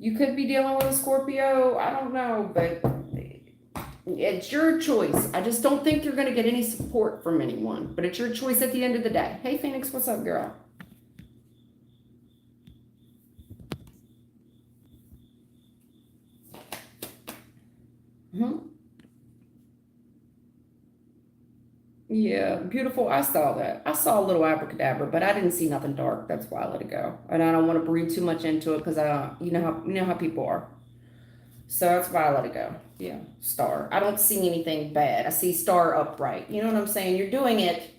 you could be dealing with a Scorpio. I don't know, but it's your choice. I just don't think you're going to get any support from anyone, but it's your choice at the end of the day. Hey, Phoenix, what's up, girl? Yeah, beautiful. I saw that. I saw a little abracadabra, but I didn't see nothing dark. That's why I let it go. And I don't want to breathe too much into it because you know how people are. So that's why I let it go. Yeah, star. I don't see anything bad. I see star upright. You know what I'm saying? You're doing it.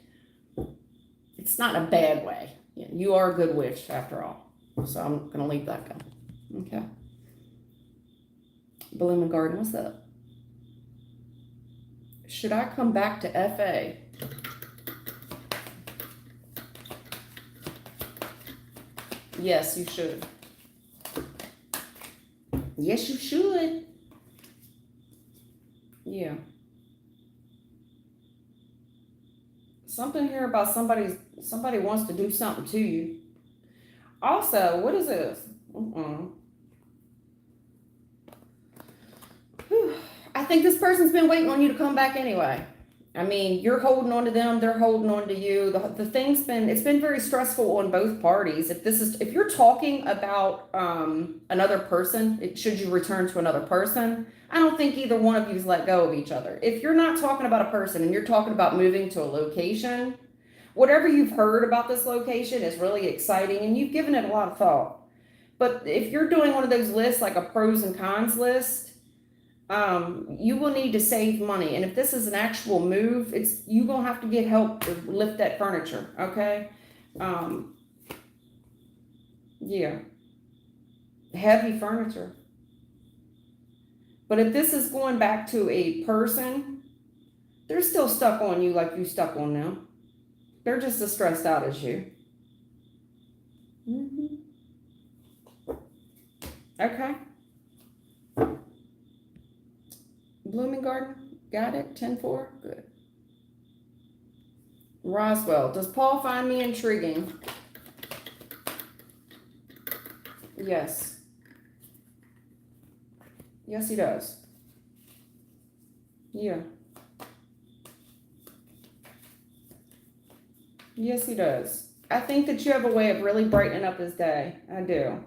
It's not in a bad way. Yeah, you are a good witch after all. So I'm gonna leave that go. Okay. Blooming Garden, what's up? Should I come back to FA? Yes, you should. Yes, you should. Yeah. Something here about somebody wants to do something to you. Also, what is this? I think this person's been waiting on you to come back anyway. I mean, you're holding on to them, they're holding on to you. It's been very stressful on both parties. If you're talking about another person, should you return to another person? I don't think either one of you's let go of each other. If you're not talking about a person and you're talking about moving to a location, whatever you've heard about this location is really exciting and you've given it a lot of thought. But if you're doing one of those lists, like a pros and cons list, you will need to save money. And if this is an actual move, you gonna have to get help to lift that furniture, okay? Yeah, heavy furniture. But if this is going back to a person, they're still stuck on you like you stuck on them. They're just as stressed out as you. Okay. Blooming Garden, got it? 10-4, good. Roswell, does Paul find me intriguing? Yes. Yes, he does. Yeah. Yes, he does. I think that you have a way of really brightening up his day. I do.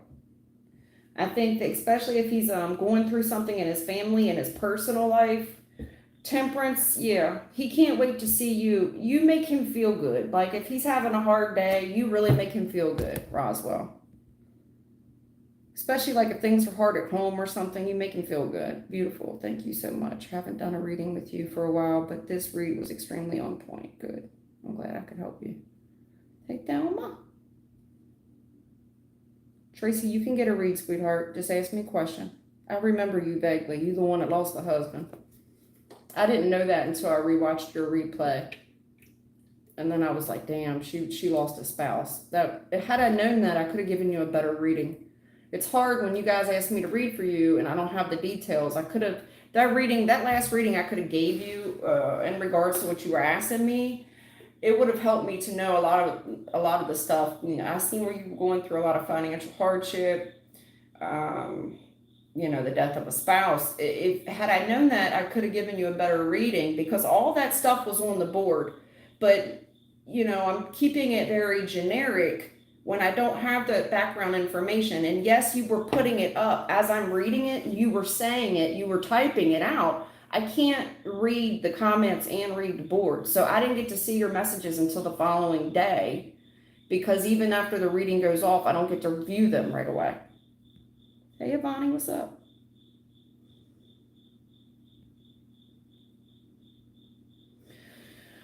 I think that especially if he's going through something in his family and his personal life, Temperance, yeah, he can't wait to see you. You make him feel good. Like if he's having a hard day, you really make him feel good, Roswell. Especially like if things are hard at home or something, you make him feel good. Beautiful. Thank you so much. Haven't done a reading with you for a while, but this read was extremely on point. Good. I'm glad I could help you. Take down Mom. Tracy, you can get a read, sweetheart. Just ask me a question. I remember you vaguely. You the one that lost the husband. I didn't know that until I rewatched your replay. And then I was like, damn, she lost a spouse. That had I known that, I could have given you a better reading. It's hard when you guys ask me to read for you and I don't have the details. I could have that last reading I could have gave you in regards to what you were asking me. It would have helped me to know a lot of the stuff. You know, I seen where you were going through a lot of financial hardship. You know, the death of a spouse. If had I known that, I could have given you a better reading because all that stuff was on the board. But you know, I'm keeping it very generic when I don't have the background information. And yes, you were putting it up as I'm reading it, you were saying it, you were typing it out. I can't read the comments and read the board. So I didn't get to see your messages until the following day because even after the reading goes off, I don't get to view them right away. Hey, Bonnie, what's up?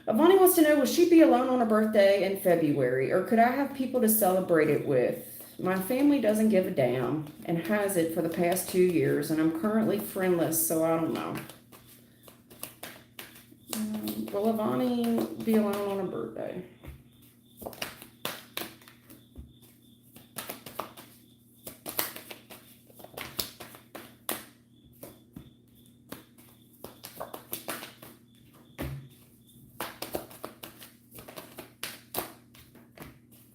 Avani wants to know, will she be alone on her birthday in February, or could I have people to celebrate it with? My family doesn't give a damn and has it for the past 2 years, and I'm currently friendless, so I don't know. Will Avani be alone on her birthday?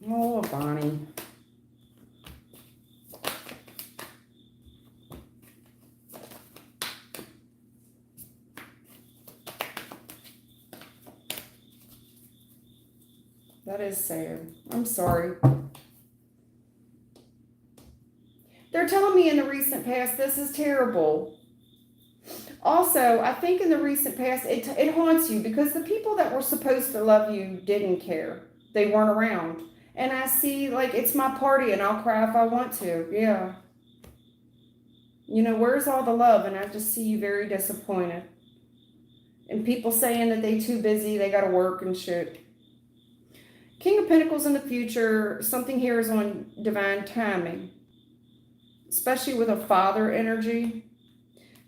Oh, Bonnie. That is sad. I'm sorry. They're telling me in the recent past, this is terrible. Also, I think in the recent past, it haunts you because the people that were supposed to love you didn't care. They weren't around. And I see, like, it's my party and I'll cry if I want to. Yeah. You know, where's all the love? And I just see you very disappointed. And people saying that they too busy, they got to work and shit. King of Pentacles in the future, something here is on divine timing. Especially with a father energy.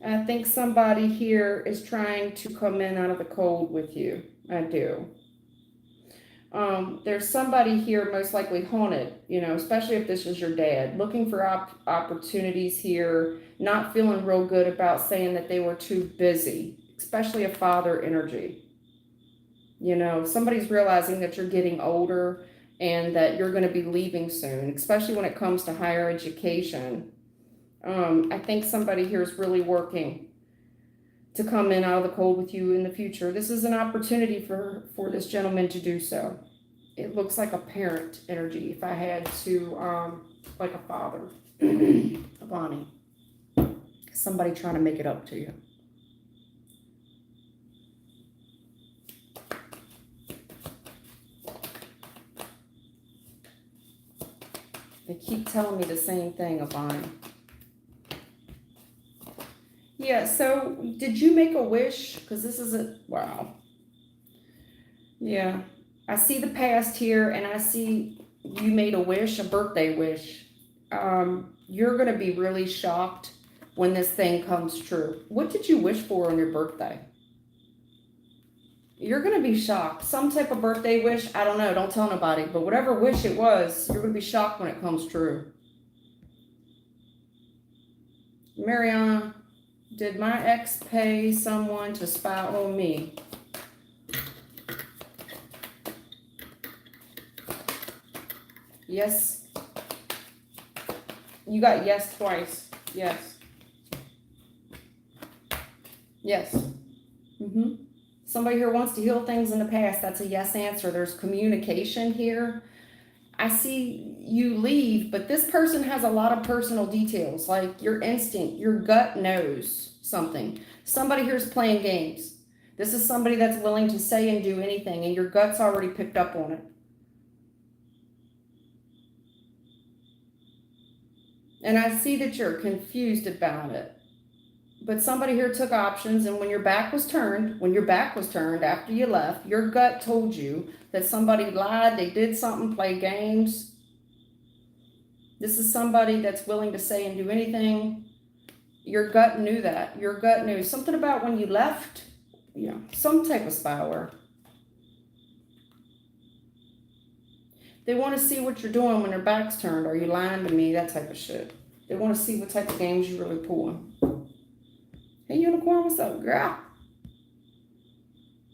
And I think somebody here is trying to come in out of the cold with you. I do. There's somebody here most likely haunted, you know, especially if this is your dad, looking for opportunities here, not feeling real good about saying that they were too busy, especially a father energy. You know, somebody's realizing that you're getting older and that you're going to be leaving soon, especially when it comes to higher education. I think somebody here is really working to come in out of the cold with you in the future. This is an opportunity for this gentleman to do so. It looks like a parent energy. If I had to, like a father, Bonnie, somebody trying to make it up to you. They keep telling me the same thing, Bonnie. Yeah, so did you make a wish? Because this is wow. Yeah, I see the past here and I see you made a wish, a birthday wish. You're going to be really shocked when this thing comes true. What did you wish for on your birthday? You're going to be shocked. Some type of birthday wish, I don't know, don't tell nobody, but whatever wish it was, you're going to be shocked when it comes true. Mariana, did my ex pay someone to spy on me? Yes. You got yes twice. Yes. Yes. Somebody here wants to heal things in the past. That's a yes answer. There's communication here. I see you leave, but this person has a lot of personal details, like your instinct, your gut knows something. Somebody here is playing games. This is somebody that's willing to say and do anything, and your gut's already picked up on it. And I see that you're confused about it. But somebody here took options, and when your back was turned after you left, your gut told you that somebody lied, they did something, play games. This is somebody that's willing to say and do anything. Your gut knew that. Your gut knew something about when you left, some type of spyware. They want to see what you're doing when their back's turned. Are you lying to me? That type of shit. They want to see what type of games you're really pulling. Hey, Unicorn, what's up, girl?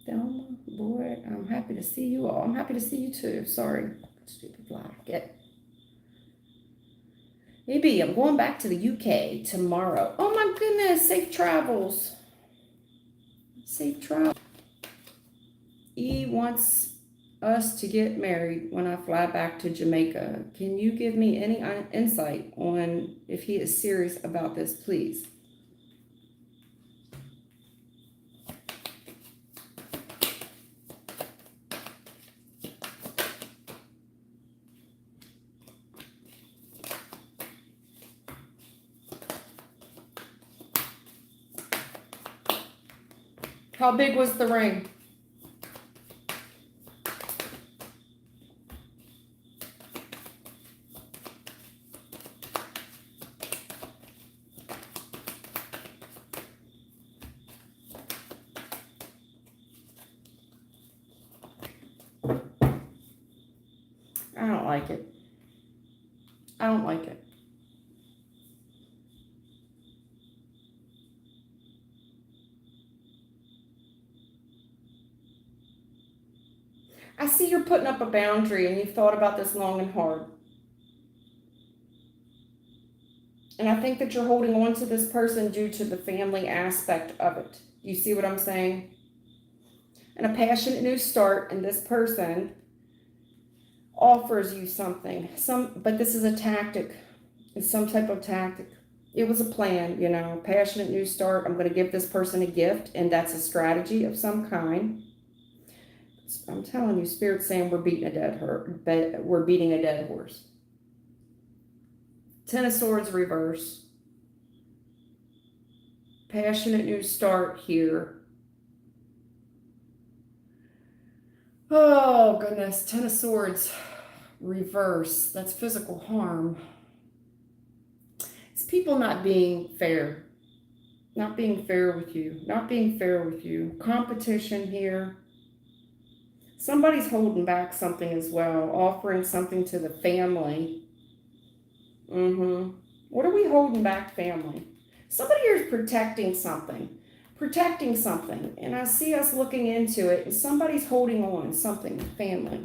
Thelma, boy, I'm happy to see you all. I'm happy to see you too. Sorry. Stupid lie. Get. Maybe I'm going back to the UK tomorrow. Oh my goodness. Safe travels. Safe travel. E wants us to get married when I fly back to Jamaica. Can you give me any insight on if he is serious about this, please? How big was the ring? I don't like it. I don't like it. I see you're putting up a boundary and you've thought about this long and hard. And I think that you're holding on to this person due to the family aspect of it. You see what I'm saying? And a passionate new start, and this person offers you something. But this is a tactic. It's some type of tactic. It was a plan, you know, passionate new start. I'm going to give this person a gift, and that's a strategy of some kind. I'm telling you, Spirit's saying we're beating a dead horse. Ten of Swords reverse. Passionate new start here. Oh, goodness. Ten of Swords reverse. That's physical harm. It's people not being fair. Not being fair with you. Not being fair with you. Competition here. Somebody's holding back something as well. Offering something to the family. What are we holding back, family? Somebody here is protecting something. Protecting something. And I see us looking into it. And somebody's holding on something, family.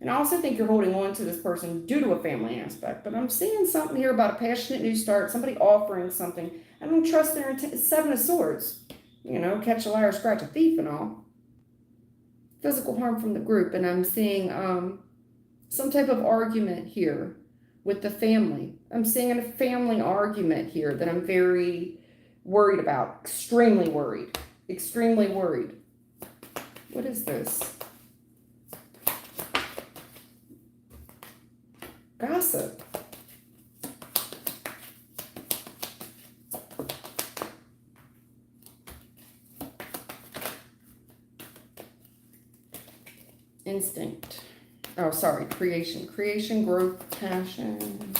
And I also think you're holding on to this person due to a family aspect. But I'm seeing something here about a passionate new start. Somebody offering something. I don't trust their intent. Seven of Swords. You know, catch a liar, scratch a thief and all. Physical harm from the group. And I'm seeing some type of argument here with the family. I'm seeing a family argument here that I'm very worried about. Extremely worried. Extremely worried. What is this? Gossip. Instinct. Oh, sorry. Creation. Creation, growth, passion.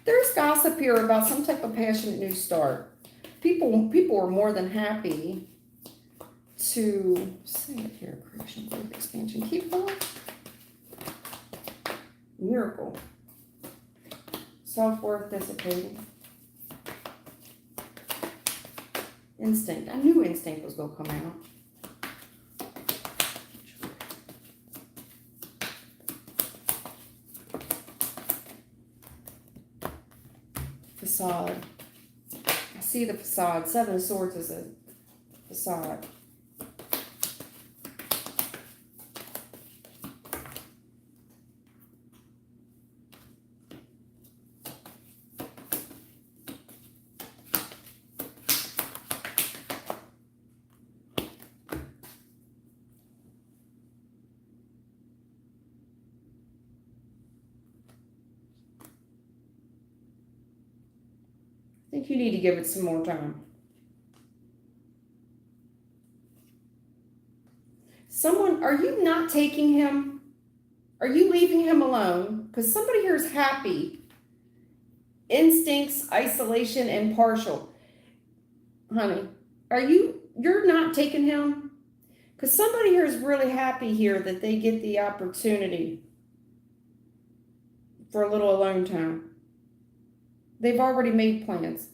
There's gossip here about some type of passionate new start. People are more than happy to say it here. Creation, growth, expansion. Keep going. Miracle. Self-worth dissipating. Instinct. I knew instinct was going to come out. Facade. I see the facade. Seven of Swords is a facade. I think you need to give it some more time. Someone, are you not taking him? Are you leaving him alone? Because somebody here is happy. Instincts, isolation, and partial. Honey, you're not taking him? Because somebody here is really happy here that they get the opportunity. for a little alone time. They've already made plans.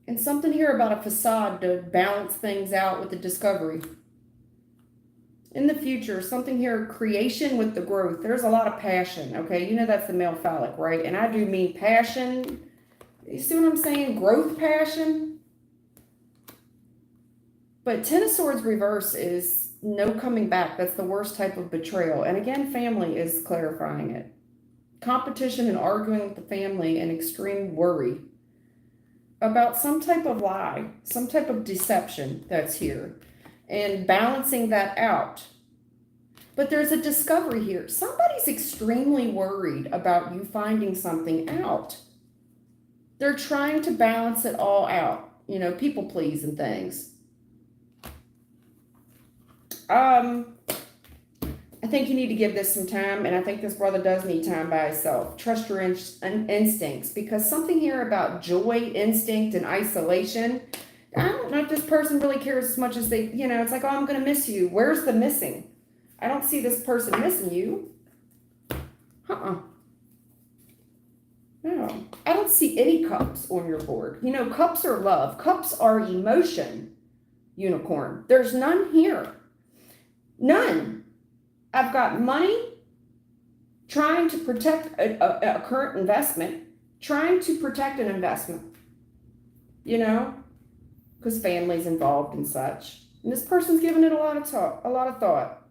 And something here about a facade to balance things out with the discovery. In the future, something here, creation with the growth. There's a lot of passion, okay? You know that's the male phallic, right? And I do mean passion. You see what I'm saying? Growth passion. But Ten of Swords reverse is no coming back. That's the worst type of betrayal. And again, family is clarifying it. Competition and arguing with the family and extreme worry about some type of lie, some type of deception that's here, and balancing that out. But there's a discovery here. Somebody's extremely worried about you finding something out. They're trying to balance it all out, you know, people please and things. I think you need to give this some time, and I think this brother does need time by himself. Trust your instincts, because something here about joy, instinct, and isolation, I don't know if this person really cares as much as they, you know, it's like, oh, I'm going to miss you. Where's the missing? I don't see this person missing you. No, I don't see any cups on your board. You know, cups are love. Cups are emotion, unicorn. There's none here. None. I've got money, trying to protect a current investment, trying to protect an investment, you know, because family's involved and such. And this person's giving it a lot of thought.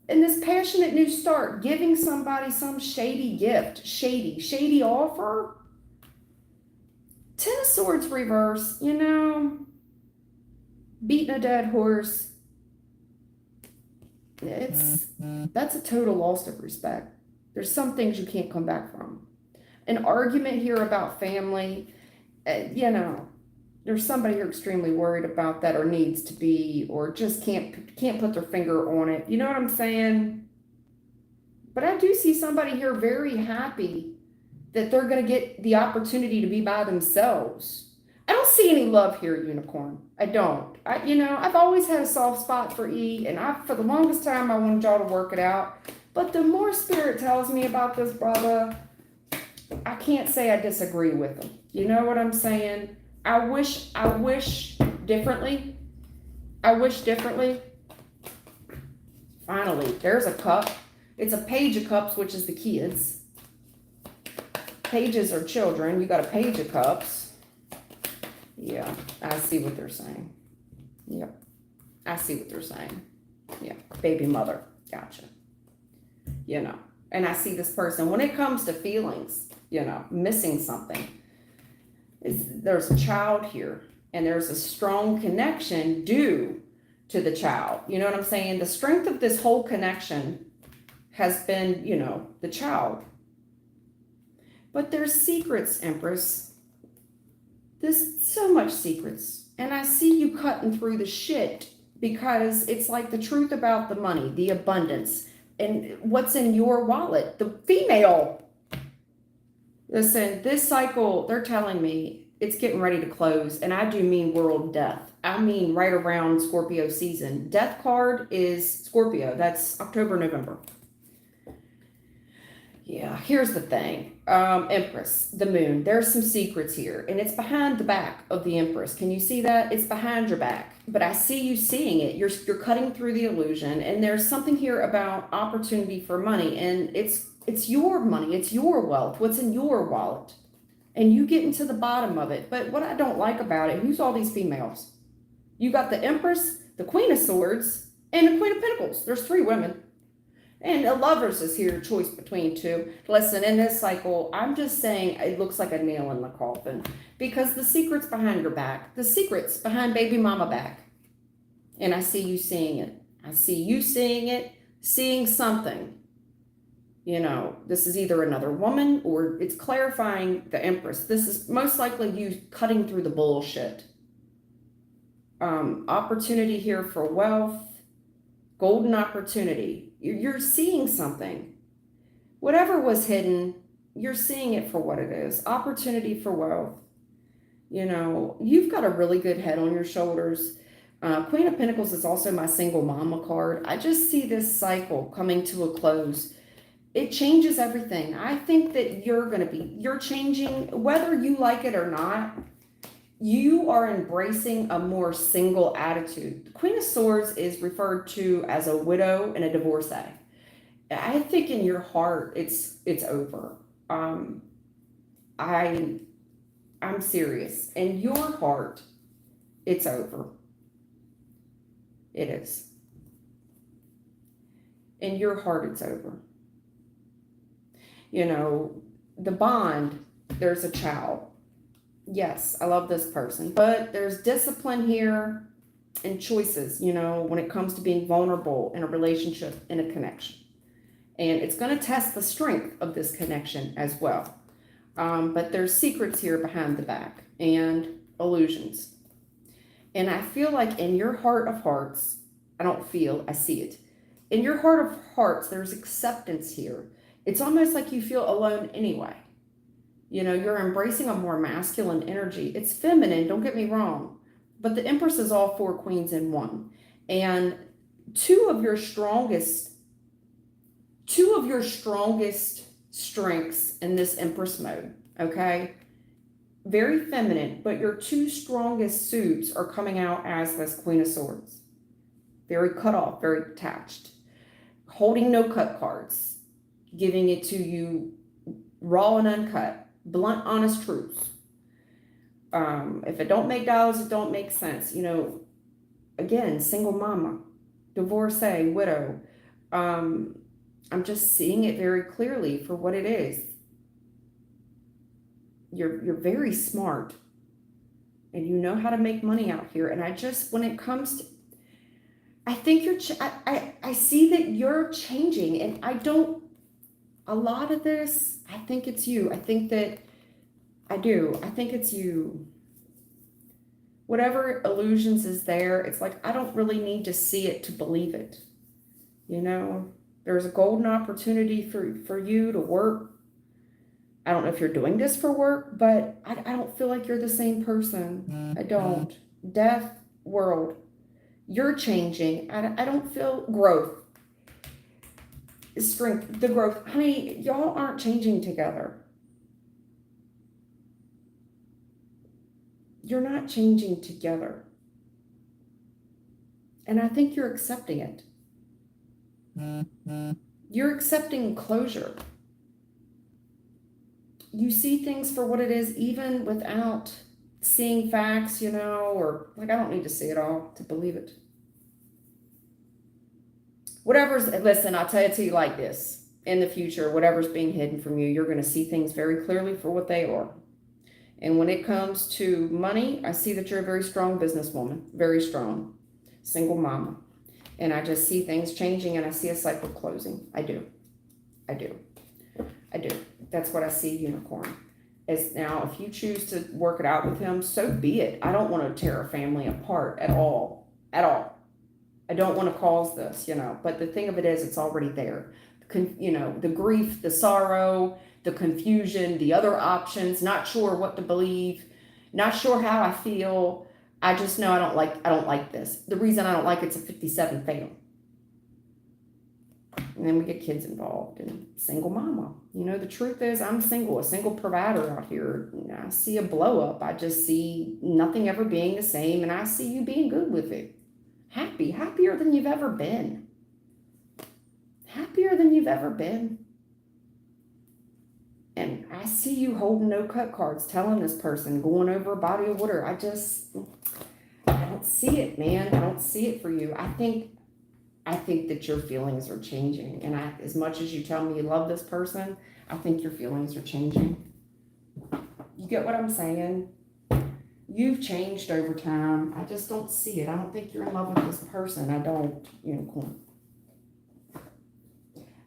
And this passionate new start, giving somebody some shady gift, shady offer. Ten of Swords reverse, you know, beating a dead horse. That's a total loss of respect. There's some things you can't come back from. An argument here about family, you know, there's somebody here extremely worried about that, or needs to be, or just can't put their finger on it. You know what I'm saying? But I do see somebody here very happy that they're going to get the opportunity to be by themselves. I don't see any love here, unicorn. I don't. You know, I've always had a soft spot for E, and for the longest time, I wanted y'all to work it out. But the more spirit tells me about this brother, I can't say I disagree with him. You know what I'm saying? I wish differently. I wish differently. Finally, there's a cup. It's a page of cups, which is the kids. Pages are children. You got a page of cups. Yeah, I see what they're saying. Yep, I see what they're saying. Yeah, baby mother. Gotcha. You know, and I see this person, when it comes to feelings, you know, missing something, there's a child here, and there's a strong connection due to the child. You know what I'm saying? The strength of this whole connection has been, you know, the child. But there's secrets, Empress. There's so much secrets. And I see you cutting through the shit, because it's like the truth about the money, the abundance, and what's in your wallet. The female. Listen, this cycle, they're telling me it's getting ready to close. And I do mean world death. I mean right around Scorpio season. Death card is Scorpio. That's October, November. Yeah, here's the thing. Empress, the moon, there's some secrets here, and it's behind the back of the Empress. Can you see that? It's behind your back, but I see you seeing it. You're cutting through the illusion, and there's something here about opportunity for money, and it's your money, it's your wealth, what's in your wallet, and you getting to the bottom of it. But what I don't like about it, who's all these females? You got the Empress, the Queen of Swords, and the Queen of Pentacles. There's 3 women. And a Lovers is here, choice between 2. Listen, in this cycle, I'm just saying it looks like a nail in the coffin, because the secret's behind your back. The secret's behind baby mama back. And I see you seeing it. I see you seeing it, seeing something. You know, this is either another woman, or it's clarifying the Empress. This is most likely you cutting through the bullshit. Opportunity here for wealth. Golden opportunity. You're seeing something. Whatever was hidden, you're seeing it for what it is. Opportunity for wealth. You know, you've got a really good head on your shoulders. Queen of Pentacles is also my single mama card. I just see this cycle coming to a close. it changes everything. I think that you're changing, whether you like it or not. You are embracing a more single attitude. The Queen of Swords is referred to as a widow and a divorcee. I think in your heart, it's over. Um, I I'm serious. In your heart, it's over. It is. In your heart, it's over. You know, the bond. There's a child. Yes, I love this person, but there's discipline here and choices, when it comes to being vulnerable in a relationship, in a connection. And it's going to test the strength of this connection as well. But there's secrets here behind the back and illusions. And I feel like in your heart of hearts, I see it. In your heart of hearts, there's acceptance here. It's almost like you feel alone anyway. You're embracing a more masculine energy. It's feminine, don't get me wrong. But the Empress is all four queens in one. And two of your strongest strengths in this Empress mode, okay? Very feminine, but your two strongest suits are coming out as this Queen of Swords. Very cut off, very attached. Holding no cut cards. Giving it to you raw and uncut. Blunt, honest truths. If it don't make dollars, it don't make sense. Again, single mama, divorcee, widow. I'm just seeing it very clearly for what it is. You're very smart, and you know how to make money out here. And when it comes to, I think I see that you're changing, and a lot of this, I think it's you. I think it's you. Whatever illusions is there, it's like, I don't really need to see it to believe it. There's a golden opportunity for you to work. I don't know if you're doing this for work, but I don't feel like you're the same person. I don't. Death, world, you're changing. I don't feel growth. Strength, the growth. Honey, y'all aren't changing together. You're not changing together. And I think you're accepting it. You're accepting closure. You see things for what it is, even without seeing facts, or like, I don't need to see it all to believe it. Listen, I'll tell it to you like this. In the future, whatever's being hidden from you, you're going to see things very clearly for what they are. And when it comes to money, I see that you're a very strong businesswoman, very strong, single mama. And I just see things changing, and I see a cycle closing. I do. That's what I see, unicorn. Is now, if you choose to work it out with him, so be it. I don't want to tear a family apart at all. I don't want to cause this, but the thing of it is, it's already there. The grief, the sorrow, the confusion, the other options, not sure what to believe, not sure how I feel. I just know I don't like this. The reason I don't like it's a 57 fatal. And then we get kids involved, and single mama. The truth is, I'm single, a single provider out here. I see a blow up. I just see nothing ever being the same, and I see you being good with it. Happier than you've ever been. Happier than you've ever been. And I see you holding no cut cards, telling this person, going over a body of water. I don't see it, man. I don't see it for you. I think that your feelings are changing. And as much as you tell me you love this person, I think your feelings are changing. You get what I'm saying? You've changed over time. I just don't see it. I don't think you're in love with this person. I don't, unicorn.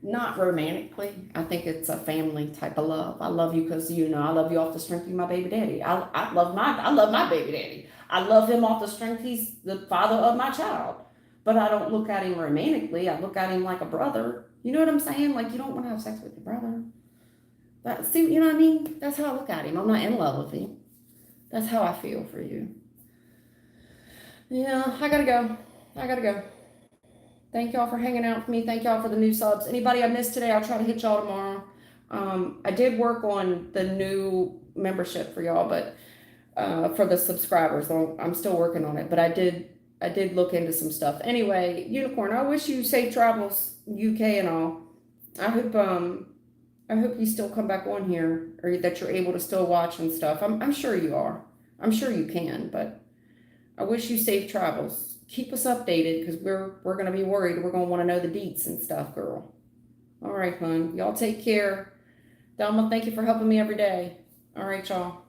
Not romantically. I think it's a family type of love. I love you because, I love you off the strength of my baby daddy. I love my baby daddy. I love him off the strength he's the father of my child. But I don't look at him romantically. I look at him like a brother. You know what I'm saying? Like, you don't want to have sex with your brother. But see, you know what I mean? That's how I look at him. I'm not in love with him. That's how I feel for you. Yeah, I gotta go. Thank y'all for hanging out with me. Thank y'all for the new subs. Anybody I missed today, I'll try to hit y'all tomorrow. I did work on the new membership for y'all, but for the subscribers, I'm still working on it. But I did look into some stuff. Anyway, Unicorn, I wish you safe travels, UK and all. I hope you still come back on here, or that you're able to still watch and stuff. I'm sure you are. I'm sure you can, but I wish you safe travels. Keep us updated because we're gonna be worried. We're gonna want to know the deets and stuff, girl. All right, hon. Y'all take care. Delma, thank you for helping me every day. All right, y'all.